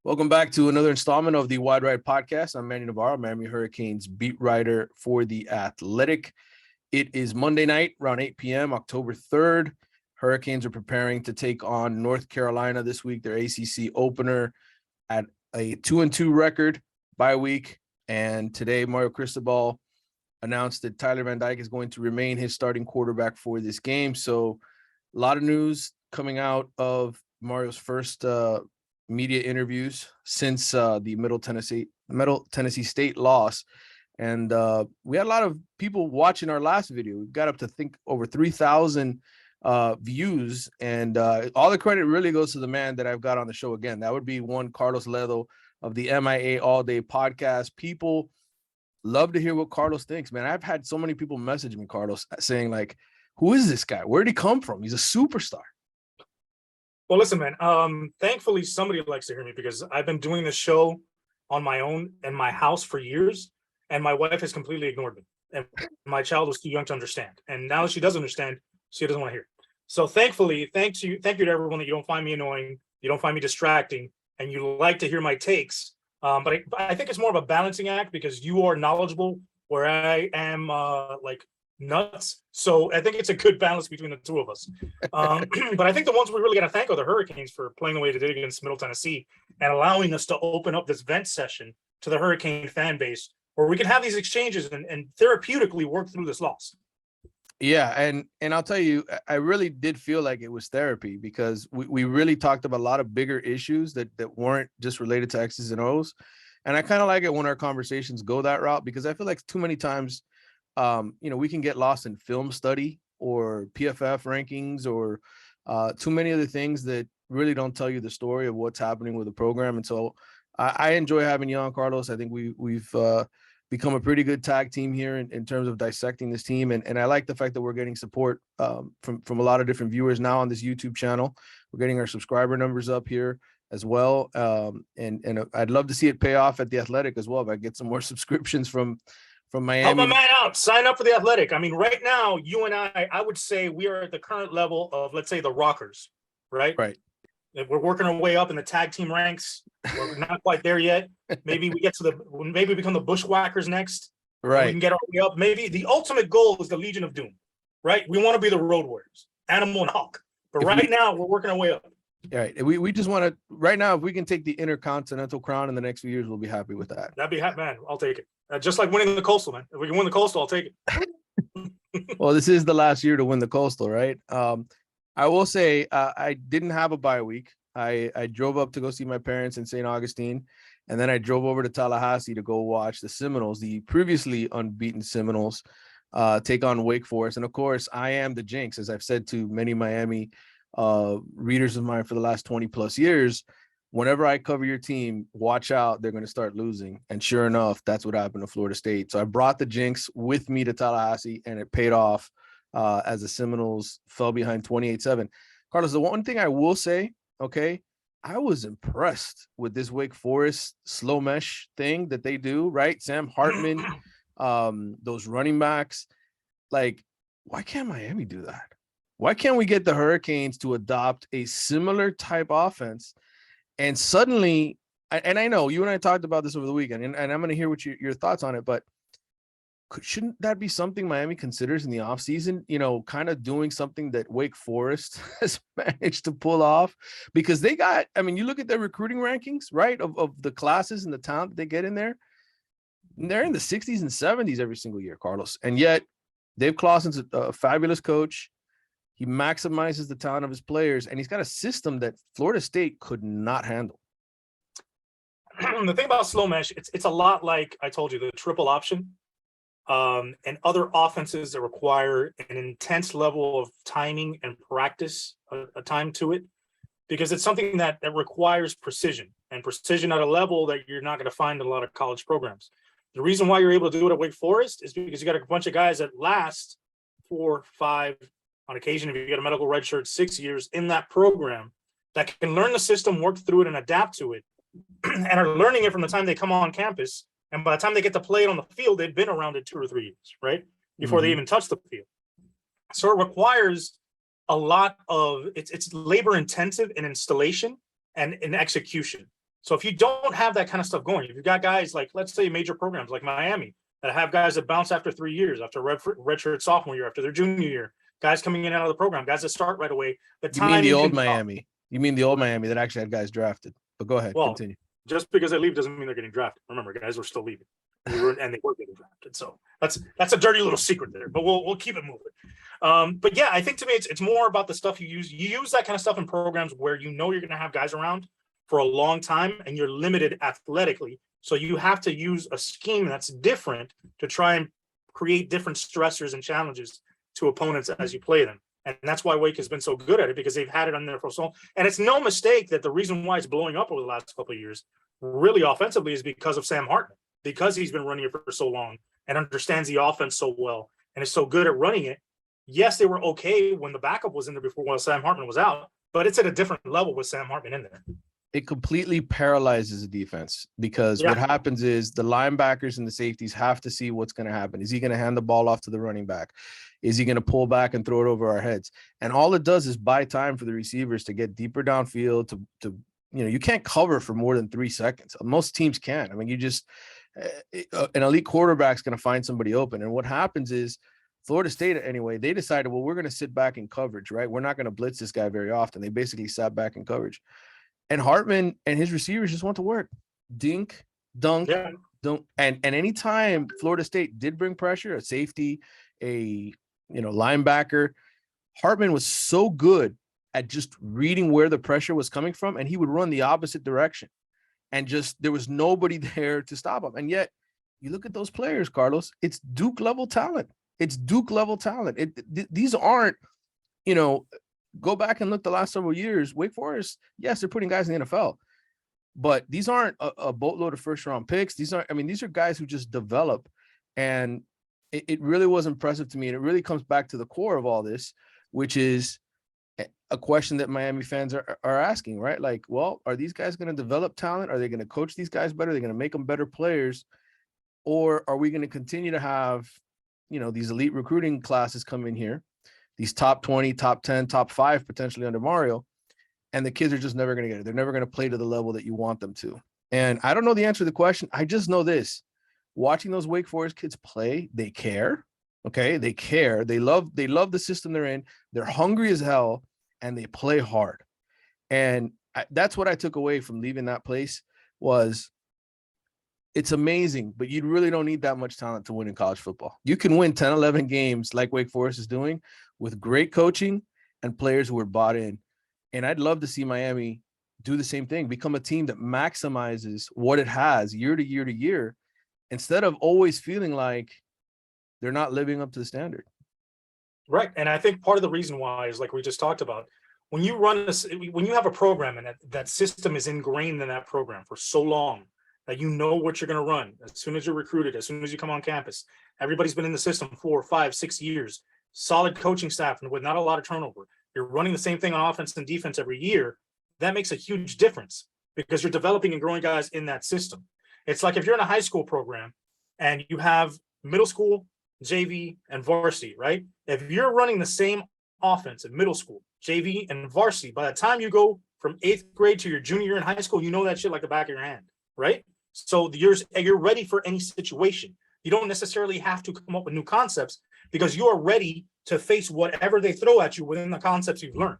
Welcome back to another installment of the Wide Right Podcast. I'm Manny Navarro, Miami Hurricanes beat writer for The Athletic. It is Monday night, around 8 p.m., October 3rd. Hurricanes are preparing to take on North Carolina this week, their ACC opener at a 2-2 record bye week. And today, Mario Cristobal announced that Tyler Van Dyke is going to remain his starting quarterback for this game. So a lot of news coming out of Mario's first media interviews since the Middle Tennessee State loss. And we had a lot of people watching our last video. We got up to over 3,000 views, and all the credit really goes to the man that I've got on the show again. That would be one Carlos Ledo of the MIA All Day podcast. People love to hear what Carlos thinks, man. I've had so many people message me, Carlos, saying like, who is this guy? Where'd he come from? He's a superstar. Well, listen, man, thankfully somebody likes to hear me because I've been doing this show on my own in my house for years, and my wife has completely ignored me. And my child was too young to understand. And now that she does understand, she doesn't want to hear it. So thankfully, thank you to everyone that you don't find me annoying, you don't find me distracting, and you like to hear my takes. But I think it's more of a balancing act because you are knowledgeable where I am like nuts. So I think it's a good balance between the two of us. But I think the ones we really got to thank are the Hurricanes for playing the way they did against Middle Tennessee and allowing us to open up this vent session to the Hurricane fan base where we can have these exchanges and therapeutically work through this loss. Yeah, and I'll tell you, I really did feel like it was therapy because we really talked about a lot of bigger issues that weren't just related to X's and O's. And I kind of like it when our conversations go that route because I feel like too many times we can get lost in film study or PFF rankings or too many other things that really don't tell you the story of what's happening with the program. And so I enjoy having you on, Carlos. I think we've become a pretty good tag team here in terms of dissecting this team. And I like the fact that we're getting support from a lot of different viewers now on this YouTube channel. We're getting our subscriber numbers up here as well. And I'd love to see it pay off at The Athletic as well. If I get some more subscriptions from Miami. Help my man out. Sign up for The Athletic. I mean, right now, you and I would say we are at the current level of, let's say, the Rockers, right? Right. We're working our way up in the tag team ranks. We're not quite there yet. Maybe we become the Bushwhackers next. Right. We can get our way up. Maybe the ultimate goal is the Legion of Doom, right? We want to be the Road Warriors, Animal and Hawk. But now we're working our way up. Right. We just want to right now, if we can take the Intercontinental crown in the next few years, we'll be happy with that. That'd be happy, man. I'll take it. Just like winning the Coastal, man. If we can win the Coastal, I'll take it. Well, this is the last year to win the Coastal, right? I will say I didn't have a bye week. I drove up to go see my parents in St. Augustine, and then I drove over to Tallahassee to go watch the Seminoles, the previously unbeaten Seminoles, take on Wake Forest. And of course, I am the jinx, as I've said to many Miami readers of mine for the last 20 plus years. Whenever I cover your team, watch out, they're going to start losing. And sure enough, that's what happened to Florida State. So I brought the jinx with me to Tallahassee, and it paid off as the Seminoles fell behind 28-7. Carlos, the one thing I will say, okay, I was impressed with this Wake Forest slow mesh thing that they do, right? Sam Hartman, those running backs. Like, why can't Miami do that? Why can't we get the Hurricanes to adopt a similar type offense? And suddenly, and I know you and I talked about this over the weekend, and I'm going to hear what your thoughts on it, but shouldn't that be something Miami considers in the offseason, kind of doing something that Wake Forest has managed to pull off? Because they got, you look at their recruiting rankings, right, of the classes and the talent that they get in there, and they're in the 60s and 70s every single year, Carlos. And yet Dave Clawson's a fabulous coach. He maximizes the talent of his players, and he's got a system that Florida State could not handle. The thing about slow mesh, it's a lot like I told you, the triple option and other offenses that require an intense level of timing and practice, a time to it, because it's something that requires precision at a level that you're not going to find in a lot of college programs. The reason why you're able to do it at Wake Forest is because you got a bunch of guys that last 4, 5, on occasion, if you get a medical red shirt, 6 years in that program that can learn the system, work through it, and adapt to it, and are learning it from the time they come on campus. And by the time they get to play it on the field, they've been around it 2 or 3 years, right? Before they even touch the field. So it requires a lot of, it's labor intensive in installation and in execution. So if you don't have that kind of stuff going, if you've got guys like, let's say major programs like Miami that have guys that bounce after 3 years, after redshirt sophomore year, after their junior year, guys coming in and out of the program, guys that start right away. You mean the old Miami? You mean the old Miami that actually had guys drafted? But go ahead, continue. Just because they leave doesn't mean they're getting drafted. Remember, guys were still leaving, and they were getting drafted. So that's a dirty little secret there. But we'll keep it moving. But yeah, I think to me it's more about the stuff you use. You use that kind of stuff in programs where you know you're going to have guys around for a long time, and you're limited athletically. So you have to use a scheme that's different to try and create different stressors and challenges to opponents as you play them. And that's why Wake has been so good at it, because they've had it on there for so long. And it's no mistake that the reason why it's blowing up over the last couple of years, really offensively, is because of Sam Hartman, because he's been running it for so long and understands the offense so well and is so good at running it. Yes, they were okay when the backup was in there before while Sam Hartman was out, but it's at a different level with Sam Hartman in there. It completely paralyzes the defense, because what happens is the linebackers and the safeties have to see what's going to happen. Is he going to hand the ball off to the running back? Is he going to pull back and throw it over our heads? And all it does is buy time for the receivers to get deeper downfield to you can't cover for more than 3 seconds. Most teams can. I mean, you just an elite quarterback's going to find somebody open. And what happens is Florida State, anyway, they decided, well, we're going to sit back in coverage, right? We're not going to blitz this guy very often. They basically sat back in coverage. And Hartman and his receivers just went to work. Dink, dunk, dunk. And anytime Florida State did bring pressure, a safety, a linebacker, Hartman was so good at just reading where the pressure was coming from, and he would run the opposite direction. And just there was nobody there to stop him. And yet you look at those players, Carlos, it's Duke level talent. It's Duke level talent. These aren't, go back and look the last several years. Wake Forest, yes, they're putting guys in the NFL, but these aren't a boatload of first round picks. These are guys who just develop. And it really was impressive to me. And it really comes back to the core of all this, which is a question that Miami fans are asking, right? Like, well, are these guys going to develop talent? Are they going to coach these guys better? Are they going to make them better players? Or are we going to continue to have, these elite recruiting classes come in here, these top 20, top 10, top 5, potentially under Mario, and the kids are just never going to get it. They're never going to play to the level that you want them to. And I don't know the answer to the question. I just know this. Watching those Wake Forest kids play, they care. Okay, they care. They love the system they're in. They're hungry as hell, and they play hard. And that's what I took away from leaving that place was it's amazing, but you really don't need that much talent to win in college football. You can win 10, 11 games like Wake Forest is doing with great coaching and players who are bought in. And I'd love to see Miami do the same thing, become a team that maximizes what it has year to year to year, instead of always feeling like they're not living up to the standard. Right. And I think part of the reason why is, like we just talked about, when you have a program and that system is ingrained in that program for so long that you know what you're going to run as soon as you're recruited, as soon as you come on campus, everybody's been in the system 4, 5, 6 years, solid coaching staff and with not a lot of turnover. You're running the same thing on offense and defense every year. That makes a huge difference because you're developing and growing guys in that system. It's like if you're in a high school program and you have middle school, JV, and varsity, right? If you're running the same offense in middle school, JV, and varsity, by the time you go from 8th grade to your junior year in high school, you know that shit like the back of your hand, right? So you're ready for any situation. You don't necessarily have to come up with new concepts because you are ready to face whatever they throw at you within the concepts you've learned.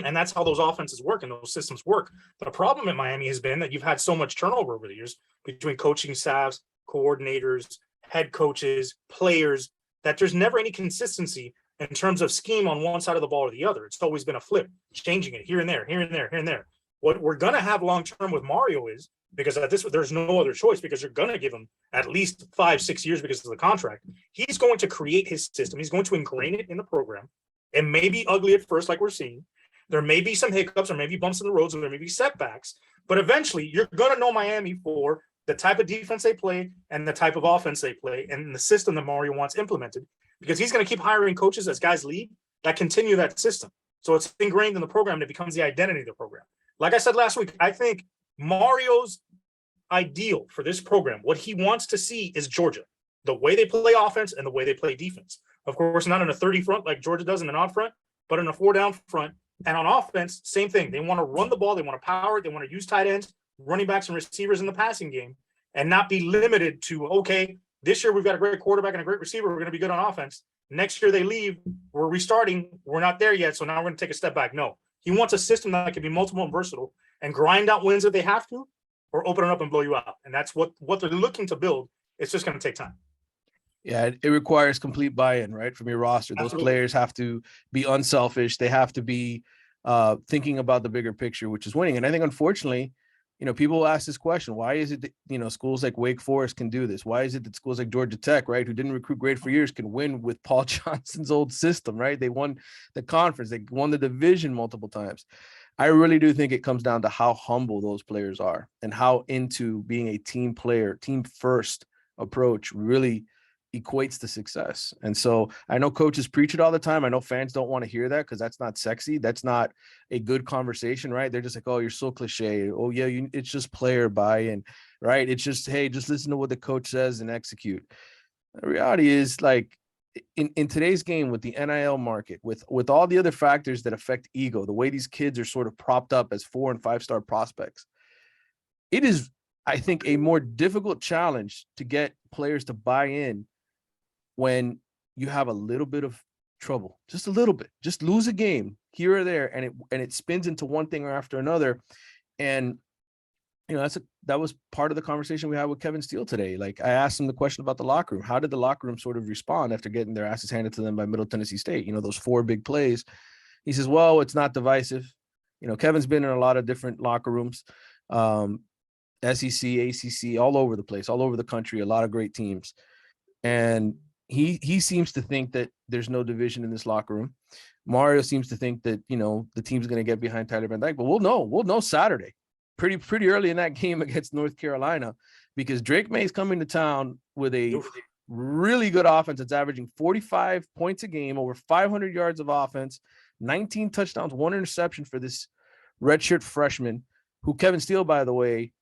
And that's how those offenses work and those systems work. The problem in Miami has been that you've had so much turnover over the years between coaching staffs, coordinators, head coaches, players, that there's never any consistency in terms of scheme on one side of the ball or the other. It's always been a flip, changing it here and there, here and there, here and there. What we're going to have long-term with Mario is, because at this, there's no other choice, because you're going to give him at least 5-6 years because of the contract. He's going to create his system. He's going to ingrain it in the program. It may be ugly at first, like we're seeing. There may be some hiccups or maybe bumps in the roads or there may be setbacks, but eventually you're going to know Miami for the type of defense they play and the type of offense they play and the system that Mario wants implemented, because he's going to keep hiring coaches as guys leave that continue that system. So it's ingrained in the program and it becomes the identity of the program. Like I said last week, I think Mario's ideal for this program, what he wants to see is Georgia, the way they play offense and the way they play defense. Of course, not in a 30 front like Georgia does in an odd front, but in a 4 down front. And on offense, same thing. They want to run the ball. They want to power it. They want to use tight ends, running backs and receivers in the passing game and not be limited to, okay, this year we've got a great quarterback and a great receiver. We're going to be good on offense. Next year they leave. We're restarting. We're not there yet. So now we're going to take a step back. No, he wants a system that can be multiple and versatile and grind out wins if they have to, or open it up and blow you out. And that's what they're looking to build. It's just going to take time. Yeah, it requires complete buy-in, right, from your roster. Those Absolutely. players have to be unselfish. They have to be thinking about the bigger picture, which is winning. And I think, unfortunately, people ask this question: why is it that schools like Wake Forest can do this? Why is it that schools like Georgia Tech, right, who didn't recruit great for years, can win with Paul Johnson's old system, right? They won the conference, they won the division multiple times. I really do think it comes down to how humble those players are and how into being a team player, team first approach really equates to success. And so I know coaches preach it all the time. I know fans don't want to hear that because that's not sexy. That's not a good conversation, right? They're just like, oh, you're so cliche. Oh yeah, it's just player buy-in, right? It's just, hey, just listen to what the coach says and execute. The reality is, like, in today's game with the NIL market, with all the other factors that affect ego, the way these kids are sort of propped up as 4- and 5-star prospects, it is, I think, a more difficult challenge to get players to buy in when you have a little bit of trouble, just a little bit, just lose a game here or there, and it spins into one thing after another. And that was part of the conversation we had with Kevin Steele today. Like, I asked him the question about the locker room. How did the locker room sort of respond after getting their asses handed to them by Middle Tennessee State? Those 4 big plays. He says, well, it's not divisive. Kevin's been in a lot of different locker rooms, SEC, ACC, all over the place, all over the country, a lot of great teams. And he seems to think that there's no division in this locker room. Mario seems to think that, the team's going to get behind Tyler Van Dyke, but we'll know Saturday, pretty early in that game against North Carolina, because Drake May's coming to town with a really good offense that's averaging 45 points a game, over 500 yards of offense, 19 touchdowns, 1 interception for this redshirt freshman, who Kevin Steele, by the way,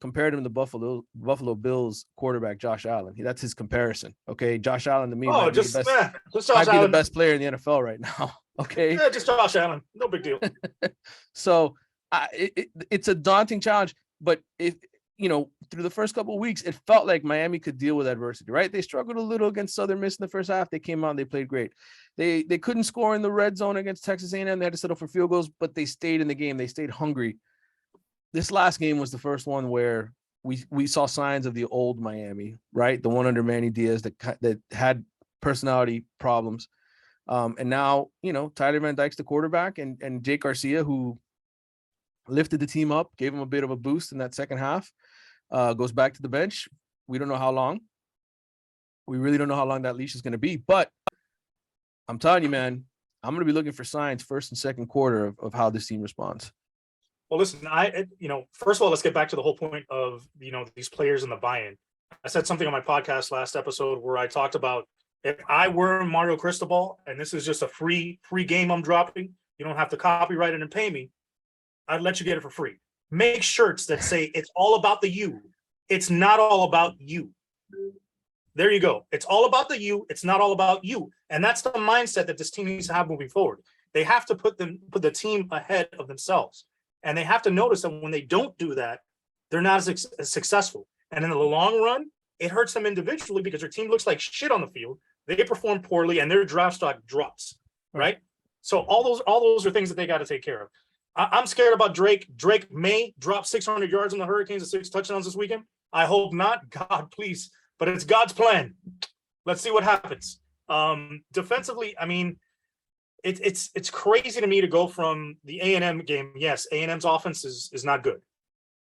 compared him to Buffalo Bills quarterback Josh Allen. That's his comparison. Okay, Josh Allen to me might be the best player in the NFL right now. Okay, yeah, just Josh Allen, no big deal. So it's a daunting challenge, but through the first couple of weeks, it felt like Miami could deal with adversity. Right? They struggled a little against Southern Miss in the first half. They came out and they played great. They couldn't score in the red zone against Texas A&M. They had to settle for field goals, but they stayed in the game. They stayed hungry. This last game was the first one where we saw signs of the old Miami, right? The one under Manny Diaz that had personality problems. And now, Tyler Van Dyke's the quarterback, and Jake Garcia, who lifted the team up, gave him a bit of a boost in that second half, goes back to the bench. We don't know how long. We really don't know how long that leash is going to be. But I'm telling you, man, I'm going to be looking for signs first and second quarter of how this team responds. Well, listen, first of all, let's get back to the whole point of, these players and the buy-in. I said something on my podcast last episode where I talked about, if I were Mario Cristobal and this is just a free game I'm dropping, you don't have to copyright it and pay me, I'd let you get it for free. Make shirts that say it's all about the you. It's not all about you. There you go. It's all about the you. It's not all about you. And that's the mindset that this team needs to have moving forward. They have to put the team ahead of themselves. And they have to notice that when they don't do that, they're not as successful. And in the long run, it hurts them individually because their team looks like shit on the field. They perform poorly and their draft stock drops, right? So all those are things that they got to take care of. I'm scared about Drake. Drake may drop 600 yards on the Hurricanes and 6 touchdowns this weekend. I hope not. God, please. But it's God's plan. Let's see what happens. Defensively, I mean, it's crazy to me to go from the A&M game. Yes, A&M's offense is not good,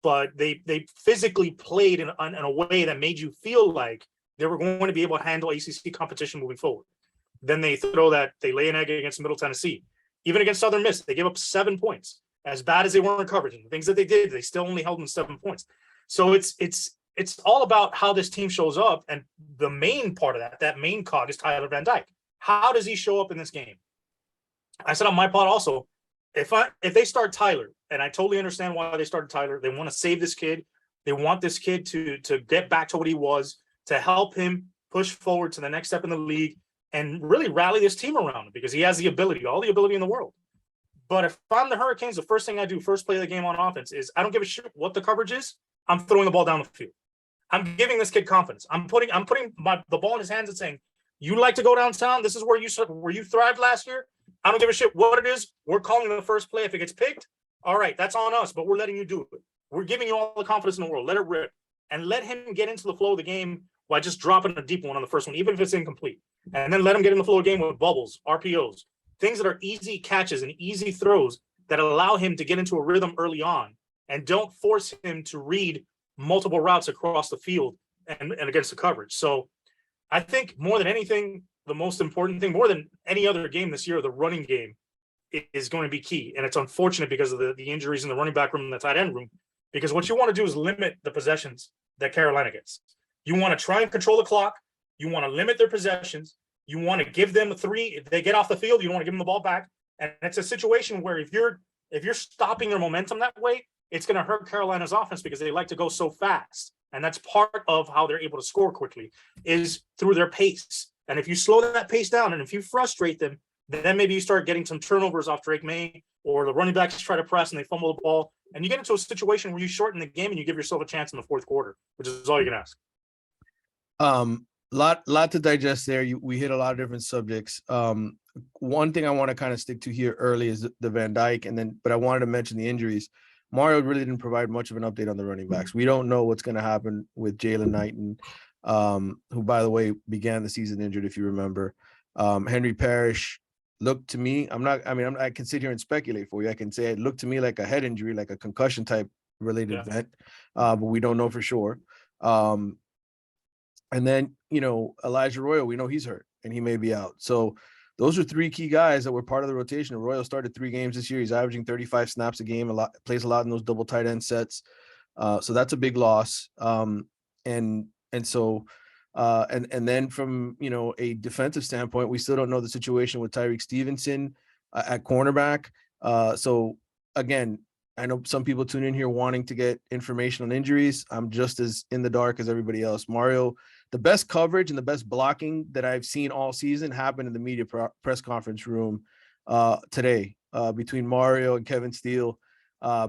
but they physically played in a way that made you feel like they were going to be able to handle ACC competition moving forward. Then they lay an egg against Middle Tennessee. Even against Southern Miss, they gave up 7 points. As bad as they were in coverage and the things that they did, they still only held them 7 points. So it's all about how this team shows up, and the main part of that main cog is Tyler Van Dyke. How does he show up in this game? I said on my pod also, if they start Tyler, and I totally understand why they started Tyler, they want to save this kid. They want this kid to get back to what he was, to help him push forward to the next step in the league and really rally this team around him because he has the ability, all the ability in the world. But if I'm the Hurricanes, the first thing I do, first play of the game on offense, is I don't give a shit what the coverage is. I'm throwing the ball down the field. I'm giving this kid confidence. I'm putting the ball in his hands and saying, "You like to go downtown. This is where you thrived last year. I don't give a shit what it is. We're calling the first play. If it gets picked, all right, that's on us. But we're letting you do it. We're giving you all the confidence in the world. Let it rip, and let him get into the flow of the game by just dropping a deep one on the first one, even if it's incomplete, and then let him get in the flow of the game with bubbles, RPOs, things that are easy catches and easy throws that allow him to get into a rhythm early on, and don't force him to read multiple routes across the field and against the coverage." So I think more than anything, the most important thing, more than any other game this year, the running game is going to be key. And it's unfortunate because of the injuries in the running back room and the tight end room, because what you want to do is limit the possessions that Carolina gets. You want to try and control the clock. You want to limit their possessions. You want to give them 3. If they get off the field, you don't want to give them the ball back. And it's a situation where if you're stopping their momentum that way, it's going to hurt Carolina's offense because they like to go so fast. And that's part of how they're able to score quickly, is through their pace. And if you slow that pace down and if you frustrate them, then maybe you start getting some turnovers off Drake May, or the running backs try to press and they fumble the ball. And you get into a situation where you shorten the game and you give yourself a chance in the fourth quarter, which is all you can ask. Lot to digest there. We hit a lot of different subjects. One thing I want to kind of stick to here early is the Van Dyke, but I wanted to mention the injuries. Mario really didn't provide much of an update on the running backs. We don't know what's going to happen with Jalen Knighton, who, by the way, began the season injured, if you remember. Henry Parrish looked to me, I can sit here and speculate for you. I can say it looked to me like a head injury, like a concussion type related event, but we don't know for sure. And then, Elijah Royal, we know he's hurt and he may be out. So those are 3 key guys that were part of the rotation. Royal started 3 games this year. He's averaging 35 snaps a game, plays a lot in those double tight end sets. So that's a big loss. And then from, a defensive standpoint, we still don't know the situation with Tyreek Stevenson at cornerback. So again, I know some people tune in here wanting to get information on injuries. I'm just as in the dark as everybody else. Mario, the best coverage and the best blocking that I've seen all season happened in the media press conference room today between Mario and Kevin Steele.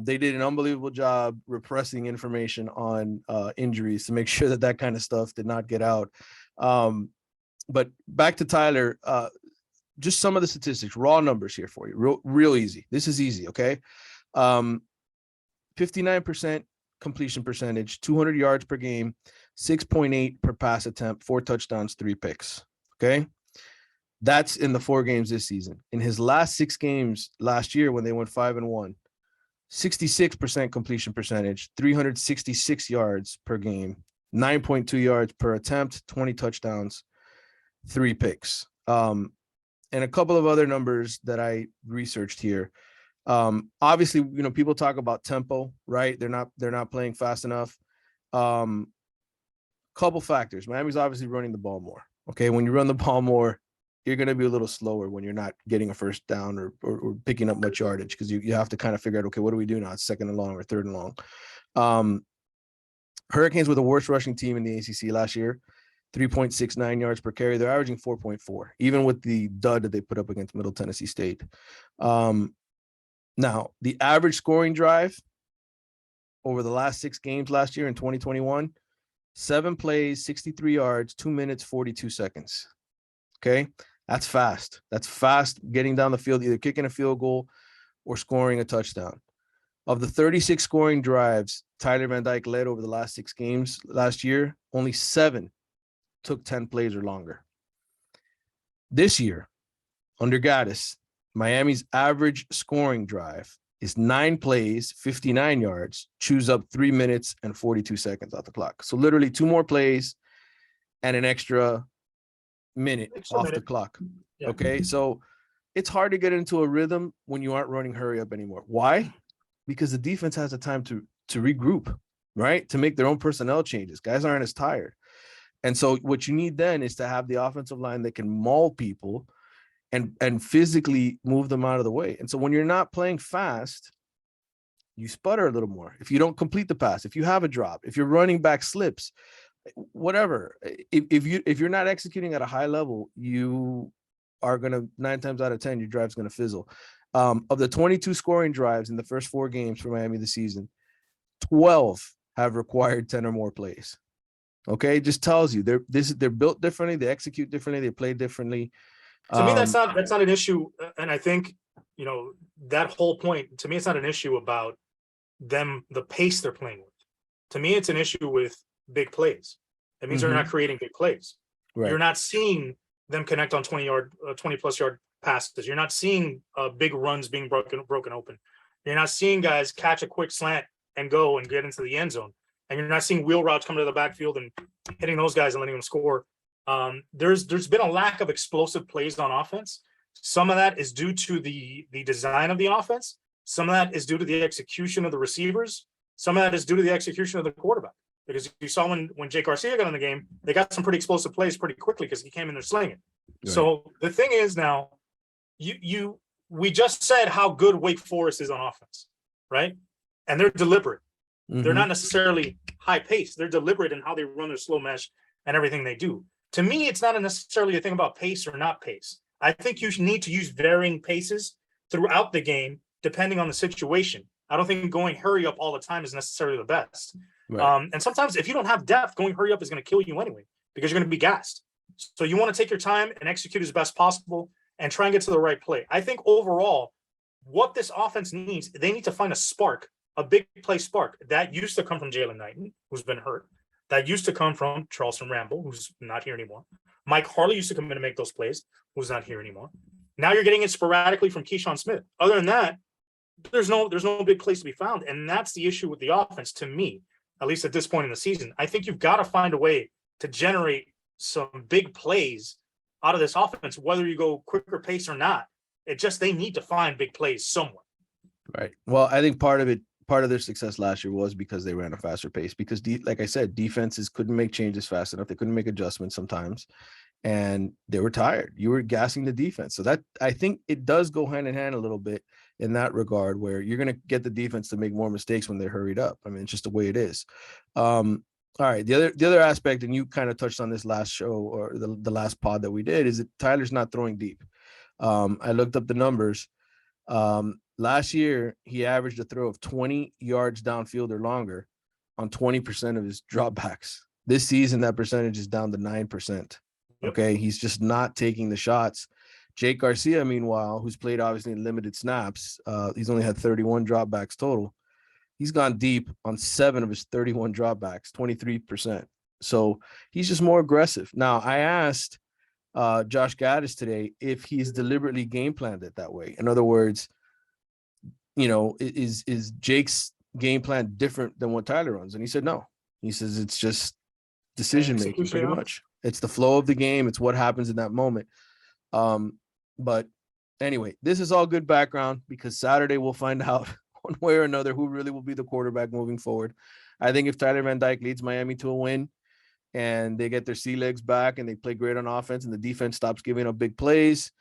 They did an unbelievable job repressing information on injuries to make sure that kind of stuff did not get out. But back to Tyler, just some of the statistics, raw numbers here for you, real easy. This is easy, okay? 59% completion percentage, 200 yards per game, 6.8 per pass attempt, 4 touchdowns, 3 picks. Okay. That's in the 4 games this season. In his last 6 games last year, when they went 5-1, 66% completion percentage, 366 yards per game, 9.2 yards per attempt, 20 touchdowns, 3 picks. And a couple of other numbers that I researched here. Obviously, people talk about tempo, right? They're not playing fast enough. Couple factors. Miami's obviously running the ball more. Okay. When you run the ball more, you're going to be a little slower when you're not getting a first down or picking up much yardage, because you have to kind of figure out, okay, what do we do now? It's 2nd and long or 3rd and long. Hurricanes were the worst rushing team in the ACC last year, 3.69 yards per carry. They're averaging 4.4, even with the dud that they put up against Middle Tennessee State. Now, the average scoring drive over the last 6 games last year in 2021, 7 plays, 63 yards, 2 minutes, 42 seconds. Okay. That's fast. That's fast getting down the field, either kicking a field goal or scoring a touchdown. Of the 36 scoring drives Tyler Van Dyke led over the last 6 games last year, only 7 took 10 plays or longer. This year, under Gaddis, Miami's average scoring drive is 9 plays, 59 yards, chews up 3 minutes and 42 seconds off the clock. So literally 2 more plays and an extra minute off the clock. Yeah. Okay. So it's hard to get into a rhythm when you aren't running hurry up anymore. Why? Because the defense has the time to regroup, right? To make their own personnel changes. Guys aren't as tired. And so what you need then is to have the offensive line that can maul people and physically move them out of the way. And so when you're not playing fast, you sputter a little more. If you don't complete the pass, if you have a drop, if your running back slips, whatever, if you're not executing at a high level, you are going to 9 times out of 10, your drive's going to fizzle. Of the 22 scoring drives in the first 4 games for Miami this season, 12 have required 10 or more plays. Okay, it just tells you they're built differently, they execute differently, they play differently. To me, that's not an issue, and I think that whole point. To me, it's not an issue about them, the pace they're playing with. To me, it's an issue with big plays. It means they're not creating big plays. Right. You're not seeing them connect on 20+ yard passes. You're not seeing big runs being broken open. You're not seeing guys catch a quick slant and go and get into the end zone. And you're not seeing wheel routes come to the backfield and hitting those guys and letting them score. There's been a lack of explosive plays on offense. Some of that is due to the design of the offense. Some of that is due to the execution of the receivers. Some of that is due to the execution of the quarterback. Because you saw when Jake Garcia got in the game, they got some pretty explosive plays pretty quickly because he came in there slinging. Right. So the thing is now, we just said how good Wake Forest is on offense, right? And they're deliberate. They're not necessarily high pace. They're deliberate in how they run their slow mesh and everything they do. To me, it's not necessarily a thing about pace or not pace. I think you need to use varying paces throughout the game, depending on the situation. I don't think going hurry up all the time is necessarily the best. Right. And sometimes if you don't have depth, going hurry up is going to kill you anyway, because you're going to be gassed. So you want to take your time and execute as best possible and try and get to the right play. I think overall, what this offense needs, they need to find a spark, a big play spark. That used to come from Jalen Knighton, who's been hurt. That used to come from Charleston Rambo, who's not here anymore. Mike Harley used to come in and make those plays, who's not here anymore. Now you're getting it sporadically from Keyshawn Smith. Other than that, there's no big place to be found. And that's the issue with the offense, to me, at least at this point in the season. I think you've got to find a way to generate some big plays out of this offense, whether you go quicker pace or not. They need to find big plays somewhere. Right. Well, I think part of their success last year was because they ran a faster pace, because like I said, defenses couldn't make changes fast enough. They couldn't make adjustments sometimes, and they were tired. You were gassing the defense. So that, I think it does go hand in hand a little bit in that regard, where you're going to get the defense to make more mistakes when they're hurried up. I mean, it's just the way it is. All right. The other aspect, and you kind of touched on this last show, or the last pod that we did, is that Tyler's not throwing deep. I looked up the numbers. Last year, he averaged a throw of 20 yards downfield or longer on 20% of his dropbacks. This season, that percentage is down to 9%. Okay. He's just not taking the shots. Jake Garcia, meanwhile, who's played obviously in limited snaps, he's only had 31 dropbacks total. He's gone deep on 7 of his 31 dropbacks, 23%. So he's just more aggressive. Now, I asked Josh Gaddis today if he's deliberately game planned it that way. In other words, is Jake's game plan different than what Tyler runs? And he said no. He says it's just decision making, pretty much. It's the flow of the game. It's what happens in that moment. But anyway, this is all good background, because Saturday we'll find out one way or another who really will be the quarterback moving forward. I think if Tyler Van Dyke leads Miami to a win and they get their sea legs back and they play great on offense and the defense stops giving up big plays,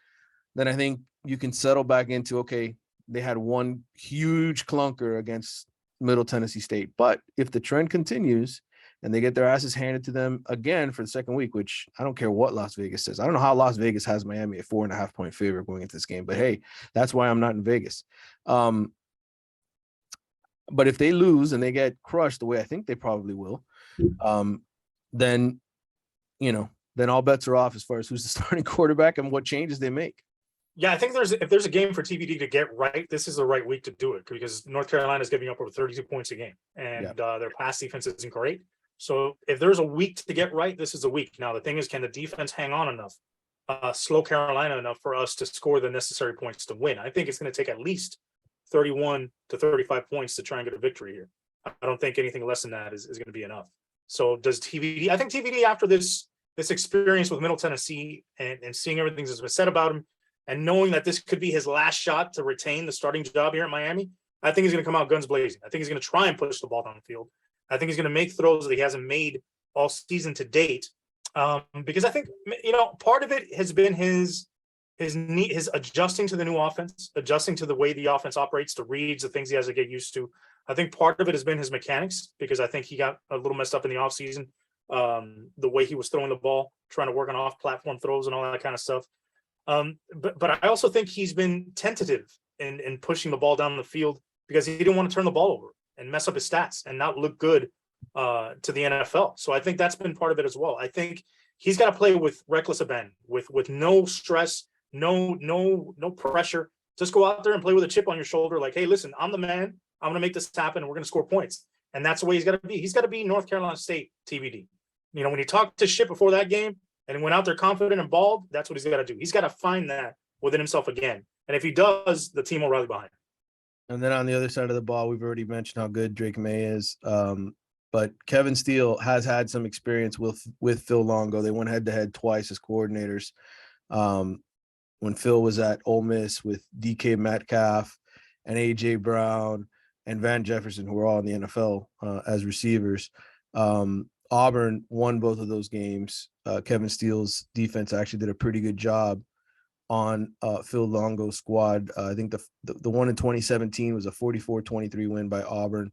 then I think you can settle back into, okay, they had one huge clunker against Middle Tennessee State. But if the trend continues and they get their asses handed to them again for the second week, which I don't care what Las Vegas says. I don't know how Las Vegas has Miami a 4.5-point favorite going into this game, but hey, that's why I'm not in Vegas. But if they lose and they get crushed the way I think they probably will, then all bets are off as far as who's the starting quarterback and what changes they make. Yeah, I think if there's a game for TVD to get right, this is the right week to do it, because North Carolina is giving up over 32 points a game, and their pass defense isn't great. So if there's a week to get right, this is a week. Now, the thing is, can the defense hang on enough, slow Carolina enough for us to score the necessary points to win? I think it's going to take at least 31 to 35 points to try and get a victory here. I don't think anything less than that is going to be enough. So does TVD? I think TVD, after this experience with Middle Tennessee and seeing everything that's been said about him, and knowing that this could be his last shot to retain the starting job here at Miami, I think he's going to come out guns blazing. I think he's going to try and push the ball down the field. I think he's going to make throws that he hasn't made all season to date. Because I think, part of it has been his adjusting to the new offense, adjusting to the way the offense operates, the reads, the things he has to get used to. I think part of it has been his mechanics, because I think he got a little messed up in the offseason, the way he was throwing the ball, trying to work on off-platform throws and all that kind of stuff. But I also think he's been tentative in pushing the ball down the field because he didn't want to turn the ball over and mess up his stats and not look good to the NFL. So I think that's been part of it as well. I think he's got to play with reckless abandon, with no stress, no pressure. Just go out there and play with a chip on your shoulder. Like, hey, listen, I'm the man. I'm going to make this happen, and we're going to score points. And that's the way he's got to be. He's got to be North Carolina State TBD. You know, when he talked to shit before that game and he went out there confident and bald, that's what he's got to do. He's got to find that within himself again. And if he does, the team will rally behind him. And then on the other side of the ball, we've already mentioned how good Drake May is. But Kevin Steele has had some experience with Phil Longo. They went head-to-head twice as coordinators. When Phil was at Ole Miss with DK Metcalf and A.J. Brown and Van Jefferson, who were all in the NFL as receivers. Auburn won both of those games. Kevin Steele's defense actually did a pretty good job on Phil Longo's squad. I think the one in 2017 was a 44-23 win by Auburn.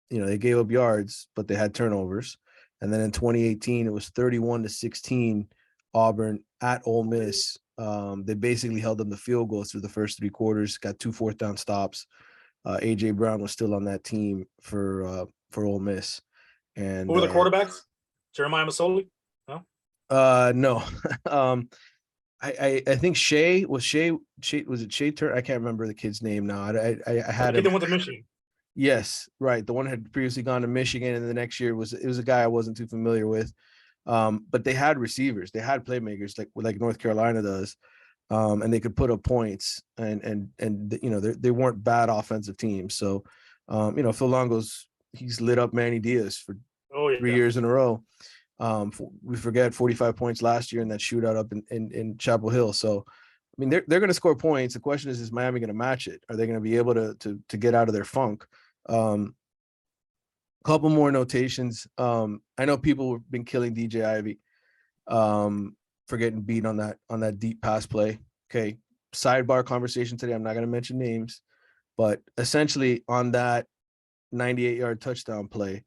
They gave up yards, but they had turnovers. And then in 2018, it was 31-16 Auburn at Ole Miss. They basically held them to field goals through the first three quarters, got 2 fourth down stops. A.J. Brown was still on that team for Ole Miss. And who were the quarterbacks? Jeremiah Masoli? No. I think Shea was it Shea Turner? I can't remember the kid's name now. I had him. Went to Michigan. Yes, right. The one had previously gone to Michigan, and the next year it was a guy I wasn't too familiar with. But they had receivers, they had playmakers like North Carolina does, and they could put up points, and they weren't bad offensive teams. So, Phil Longo's he's lit up Manny Diaz for 3 years in a row. We forget 45 points last year in that shootout up in Chapel Hill. So, I mean, they're going to score points. The question is Miami going to match it? Are they going to be able to get out of their funk? Couple more notations. I know people have been killing DJ Ivey for getting beat on that deep pass play. Okay, sidebar conversation today. I'm not going to mention names, but essentially on that 98-yard touchdown play,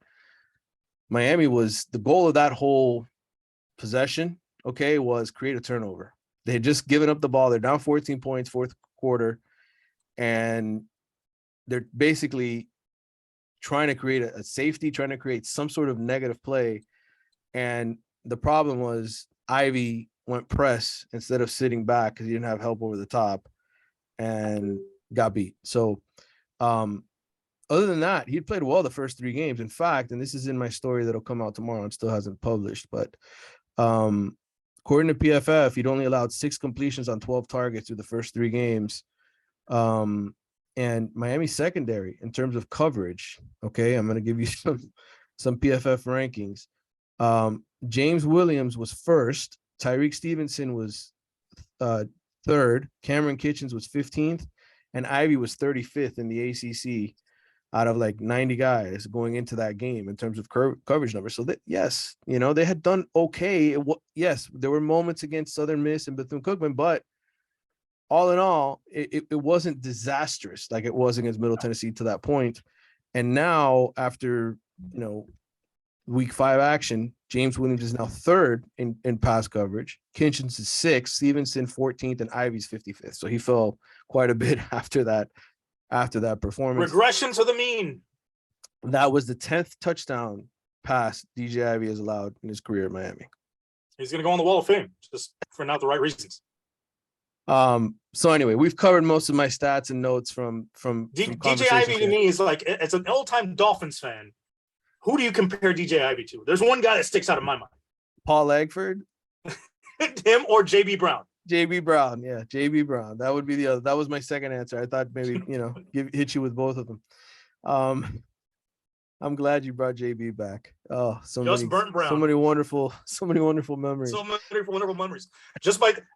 Miami was the goal of that whole possession. Okay, was create a turnover. They had just given up the ball. They're down 14 points, fourth quarter, and they're basically trying to create a safety, trying to create some sort of negative play. And the problem was Ivy went press instead of sitting back because he didn't have help over the top and got beat. So other than that, he played well the first 3 games. In fact, and this is in my story that'll come out tomorrow and still hasn't published, but according to PFF, he'd only allowed 6 completions on 12 targets through the first 3 games. And Miami secondary in terms of coverage. Okay, I'm going to give you some PFF rankings. James Williams was first. Tyreek Stevenson was third. Cameron Kitchens was 15th, and Ivy was 35th in the ACC out of like 90 guys going into that game in terms of coverage numbers. So that, yes, they had done okay. Yes, there were moments against Southern Miss and Bethune-Cookman, but all in all, it wasn't disastrous like it was against Middle Tennessee to that point. And now, after week 5 action, James Williams is now 3rd in pass coverage. Kitchens is 6th, Stevenson 14th, and Ivy's 55th. So he fell quite a bit after that performance. Regression to the mean. That was the 10th touchdown pass DJ Ivey has allowed in his career at Miami. He's going to go on the Wall of Fame just for not the right reasons. So anyway, we've covered most of my stats and notes from DJ Ivey to me is like, as an old-time Dolphins fan, who do you compare DJ Ivey to? There's one guy that sticks out of my mind. Paul Egford. Him or JB Brown. JB Brown, yeah, JB Brown. That would be the other. That was my second answer. I thought maybe hit you with both of them. I'm glad you brought JB back. Oh, so many wonderful memories. So many wonderful memories.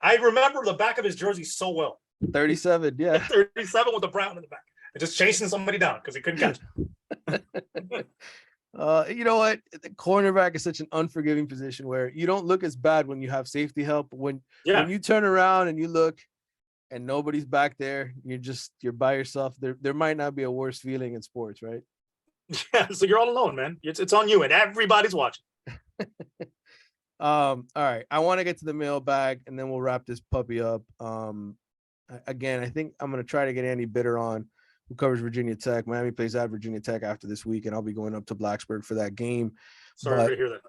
I remember the back of his jersey so well. 37, yeah. 37 with the brown in the back. And just chasing somebody down because he couldn't catch him. You know what? The cornerback is such an unforgiving position where you don't look as bad when you have safety help. When you turn around and you look and nobody's back there, you're by yourself. There might not be a worse feeling in sports, right? Yeah, so you're all alone, man. It's on you, and everybody's watching. All right. I want to get to the mailbag, and then we'll wrap this puppy up. again, I think I'm going to try to get Andy Bitter on, who covers Virginia Tech. Miami plays at Virginia Tech after this week, and I'll be going up to Blacksburg for that game. Sorry to hear that.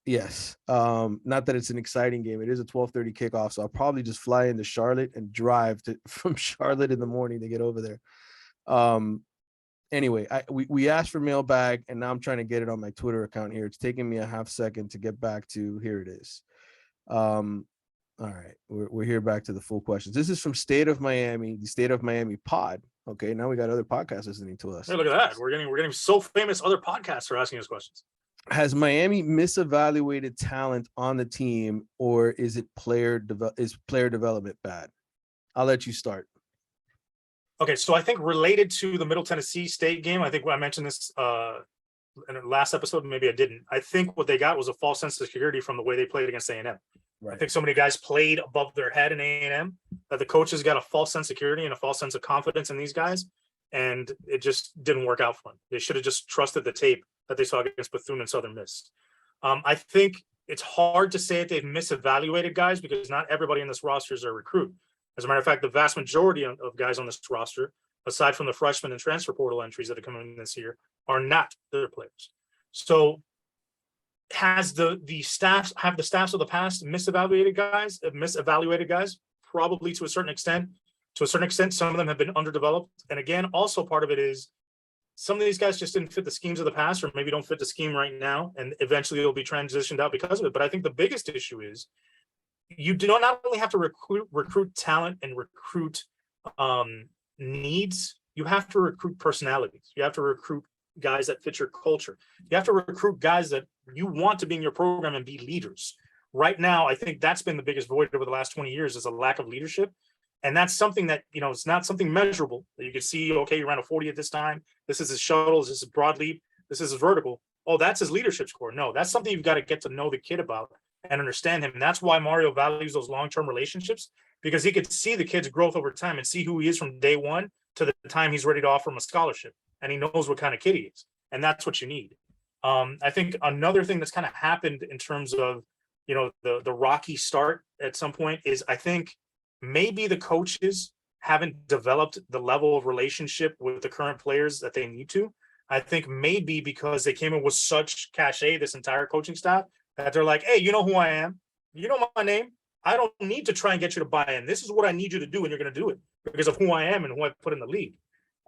Yes. Not that it's an exciting game. It is a 12:30 kickoff, so I'll probably just fly into Charlotte and drive from Charlotte in the morning to get over there. Anyway, we asked for mailbag, and now I'm trying to get it on my Twitter account here. It's taking me a half second to get back to here. It is. All right, we're here back to the full questions. This is from State of Miami, the State of Miami pod. Okay, now we got other podcasts listening to us. Hey, look at that. We're getting so famous. Other podcasts are asking us questions. Has Miami misevaluated talent on the team, or is it player development bad? I'll let you start. Okay, so I think related to the Middle Tennessee State game, I think I mentioned this in the last episode, maybe I didn't. I think what they got was a false sense of security from the way they played against A&M. Right. I think so many guys played above their head in A&M that the coaches got a false sense of security and a false sense of confidence in these guys, and it just didn't work out for them. They should have just trusted the tape that they saw against Bethune and Southern Miss. I think it's hard to say that they've misevaluated guys because not everybody in this roster is a recruit. As a matter of fact, the vast majority of guys on this roster, aside from the freshmen and transfer portal entries that are coming in this year, are not their players. So has the staffs of the past misevaluated guys? Probably to a certain extent. To a certain extent, some of them have been underdeveloped. And again, also part of it is some of these guys just didn't fit the schemes of the past, or maybe don't fit the scheme right now, and eventually it'll be transitioned out because of it. But I think the biggest issue is you do not only have to recruit talent and recruit needs, you have to recruit personalities. You have to recruit guys that fit your culture. You have to recruit guys that you want to be in your program and be leaders. Right now, I think that's been the biggest void over the last 20 years is a lack of leadership. And that's something that, it's not something measurable that you can see, okay, you ran a 40 at this time. This is his shuttles. This is broad leap. This is his vertical. Oh, that's his leadership score. No, that's something you've got to get to know the kid about and understand him. And that's why Mario values those long-term relationships, because he could see the kid's growth over time and see who he is from day one to the time he's ready to offer him a scholarship. And he knows what kind of kid he is. And that's what you need. I think another thing that's kind of happened in terms of, the rocky start at some point is I think maybe the coaches haven't developed the level of relationship with the current players that they need to. I think maybe because they came in with such cachet, this entire coaching staff, that they're like, hey, you know who I am? You know my name. I don't need to try and get you to buy in. This is what I need you to do, and you're going to do it because of who I am and who I put in the league.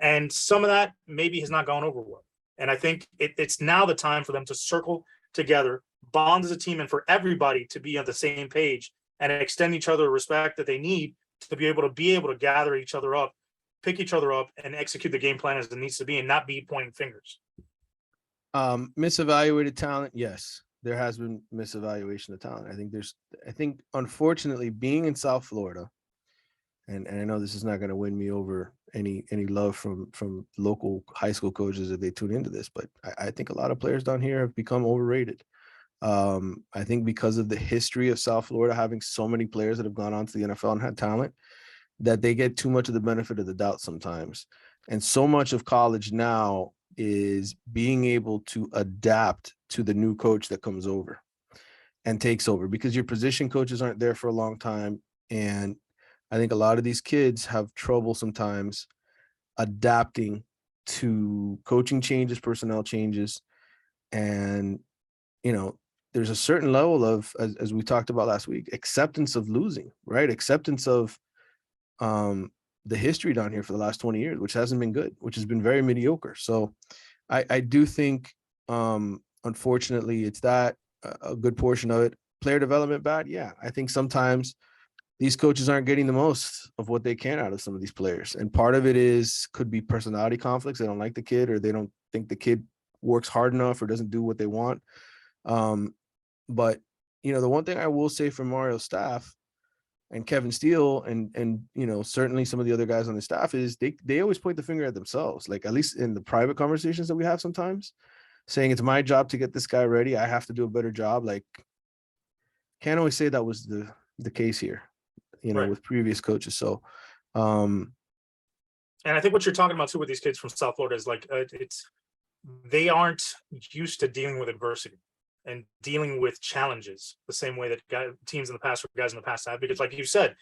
And some of that maybe has not gone over well. And I think it's now the time for them to circle together, bond as a team, and for everybody to be on the same page and extend each other the respect that they need to be able to gather each other up, pick each other up, and execute the game plan as it needs to be, and not be pointing fingers. Misevaluated talent, yes, there has been misevaluation of talent. I think unfortunately, being in South Florida, and I know this is not going to win me over any love from local high school coaches if they tune into this, but I think a lot of players down here have become overrated. I think because of the history of South Florida having so many players that have gone on to the NFL and had talent, that they get too much of the benefit of the doubt sometimes. And so much of college now is being able to adapt to the new coach that comes over and takes over, because your position coaches aren't there for a long time. And I think a lot of these kids have trouble sometimes adapting to coaching changes, personnel changes. And, there's a certain level of, as we talked about last week, acceptance of losing, right? Acceptance of the history down here for the last 20 years, which hasn't been good, which has been very mediocre. So I do think, unfortunately, it's that a good portion of it. Player development bad? Yeah. I think sometimes these coaches aren't getting the most of what they can out of some of these players. And part of it could be personality conflicts. They don't like the kid, or they don't think the kid works hard enough or doesn't do what they want. But, the one thing I will say for Mario's staff and Kevin Steele and certainly some of the other guys on the staff is they always point the finger at themselves, like at least in the private conversations that we have sometimes, saying it's my job to get this guy ready. I have to do a better job. Like, can't always say that was the case here, right, with previous coaches. So, and I think what you're talking about too with these kids from South Florida is like, they aren't used to dealing with adversity and dealing with challenges the same way that teams in the past or guys in the past have, because like you said,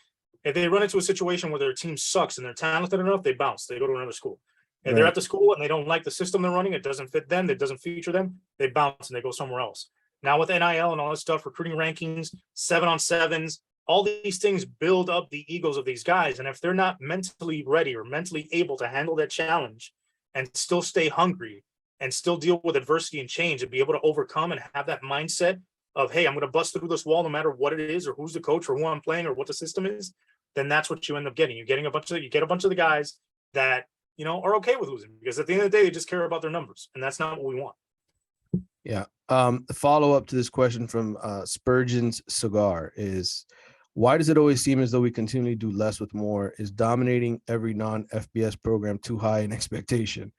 If they run into a situation where their team sucks and they're talented enough, they bounce. They go to another school. If they're Right. at the school and they don't like the system they're running, it doesn't fit them, it doesn't feature them, they bounce and they go somewhere else. Now with NIL and all this stuff, recruiting rankings, 7-on-7s, all these things build up the egos of these guys. And if they're not mentally ready or mentally able to handle that challenge and still stay hungry and still deal with adversity and change and be able to overcome and have that mindset of, hey, I'm going to bust through this wall no matter what it is or who's the coach or who I'm playing or what the system is, then that's what you end up getting. You get a bunch of the guys that, you know, are okay with losing, because at the end of the day, they just care about their numbers, and that's not what we want. Yeah. The follow-up to this question from Spurgeon's Cigar is, why does it always seem as though we continually do less with more? Is dominating every non-FBS program too high in expectation?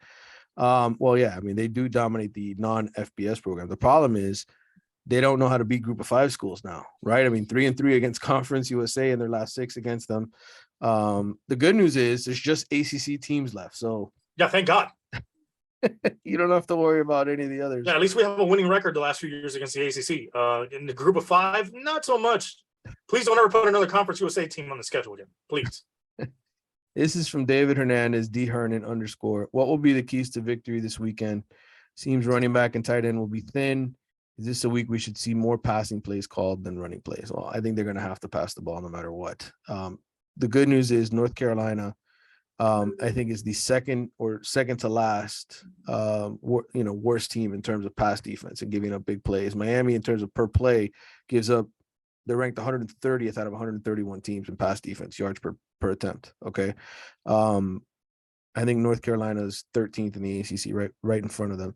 Well, yeah, I mean, they do dominate the non-FBS program. The problem is they don't know how to beat group of 5 schools now, right? I mean, 3-3 against Conference USA in their last 6 against them. The good news is there's just ACC teams left. So yeah, thank God. You don't have to worry about any of the others. Yeah, at least we have a winning record the last few years against the ACC. In the group of 5, not so much. Please don't ever put another Conference USA team on the schedule again, please. This is from David Hernandez, D Hernan _. What will be the keys to victory this weekend? Seems running back and tight end will be thin. Is this a week we should see more passing plays called than running plays? Well, I think they're going to have to pass the ball no matter what. The good news is North Carolina, I think, is the second to last, worst team in terms of pass defense and giving up big plays. Miami, in terms of per play, gives up. They're ranked 130th out of 131 teams in pass defense yards per attempt. Okay, I think North Carolina is 13th in the ACC, right in front of them.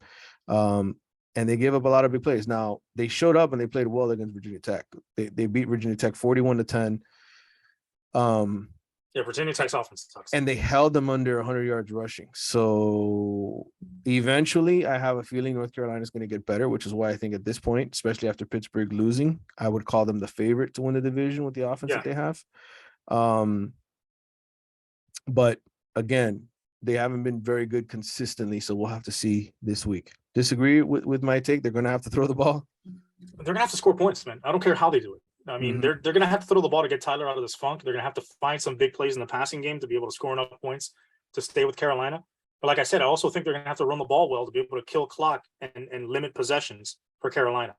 And they gave up a lot of big plays. Now they showed up and they played well against Virginia Tech. They beat Virginia Tech 41-10. Yeah, Virginia Tech's offense sucks. And they held them under 100 yards rushing. So eventually, I have a feeling North Carolina is going to get better, which is why I think at this point, especially after Pittsburgh losing, I would call them the favorite to win the division with the offense that they have. But again, they haven't been very good consistently, so we'll have to see this week. Disagree with my take? They're going to have to throw the ball? They're going to have to score points, man. I don't care how they do it. I mean, they're going to have to throw the ball to get Tyler out of this funk. They're going to have to find some big plays in the passing game to be able to score enough points to stay with Carolina. But like I said, I also think they're going to have to run the ball well to be able to kill clock and limit possessions for Carolina.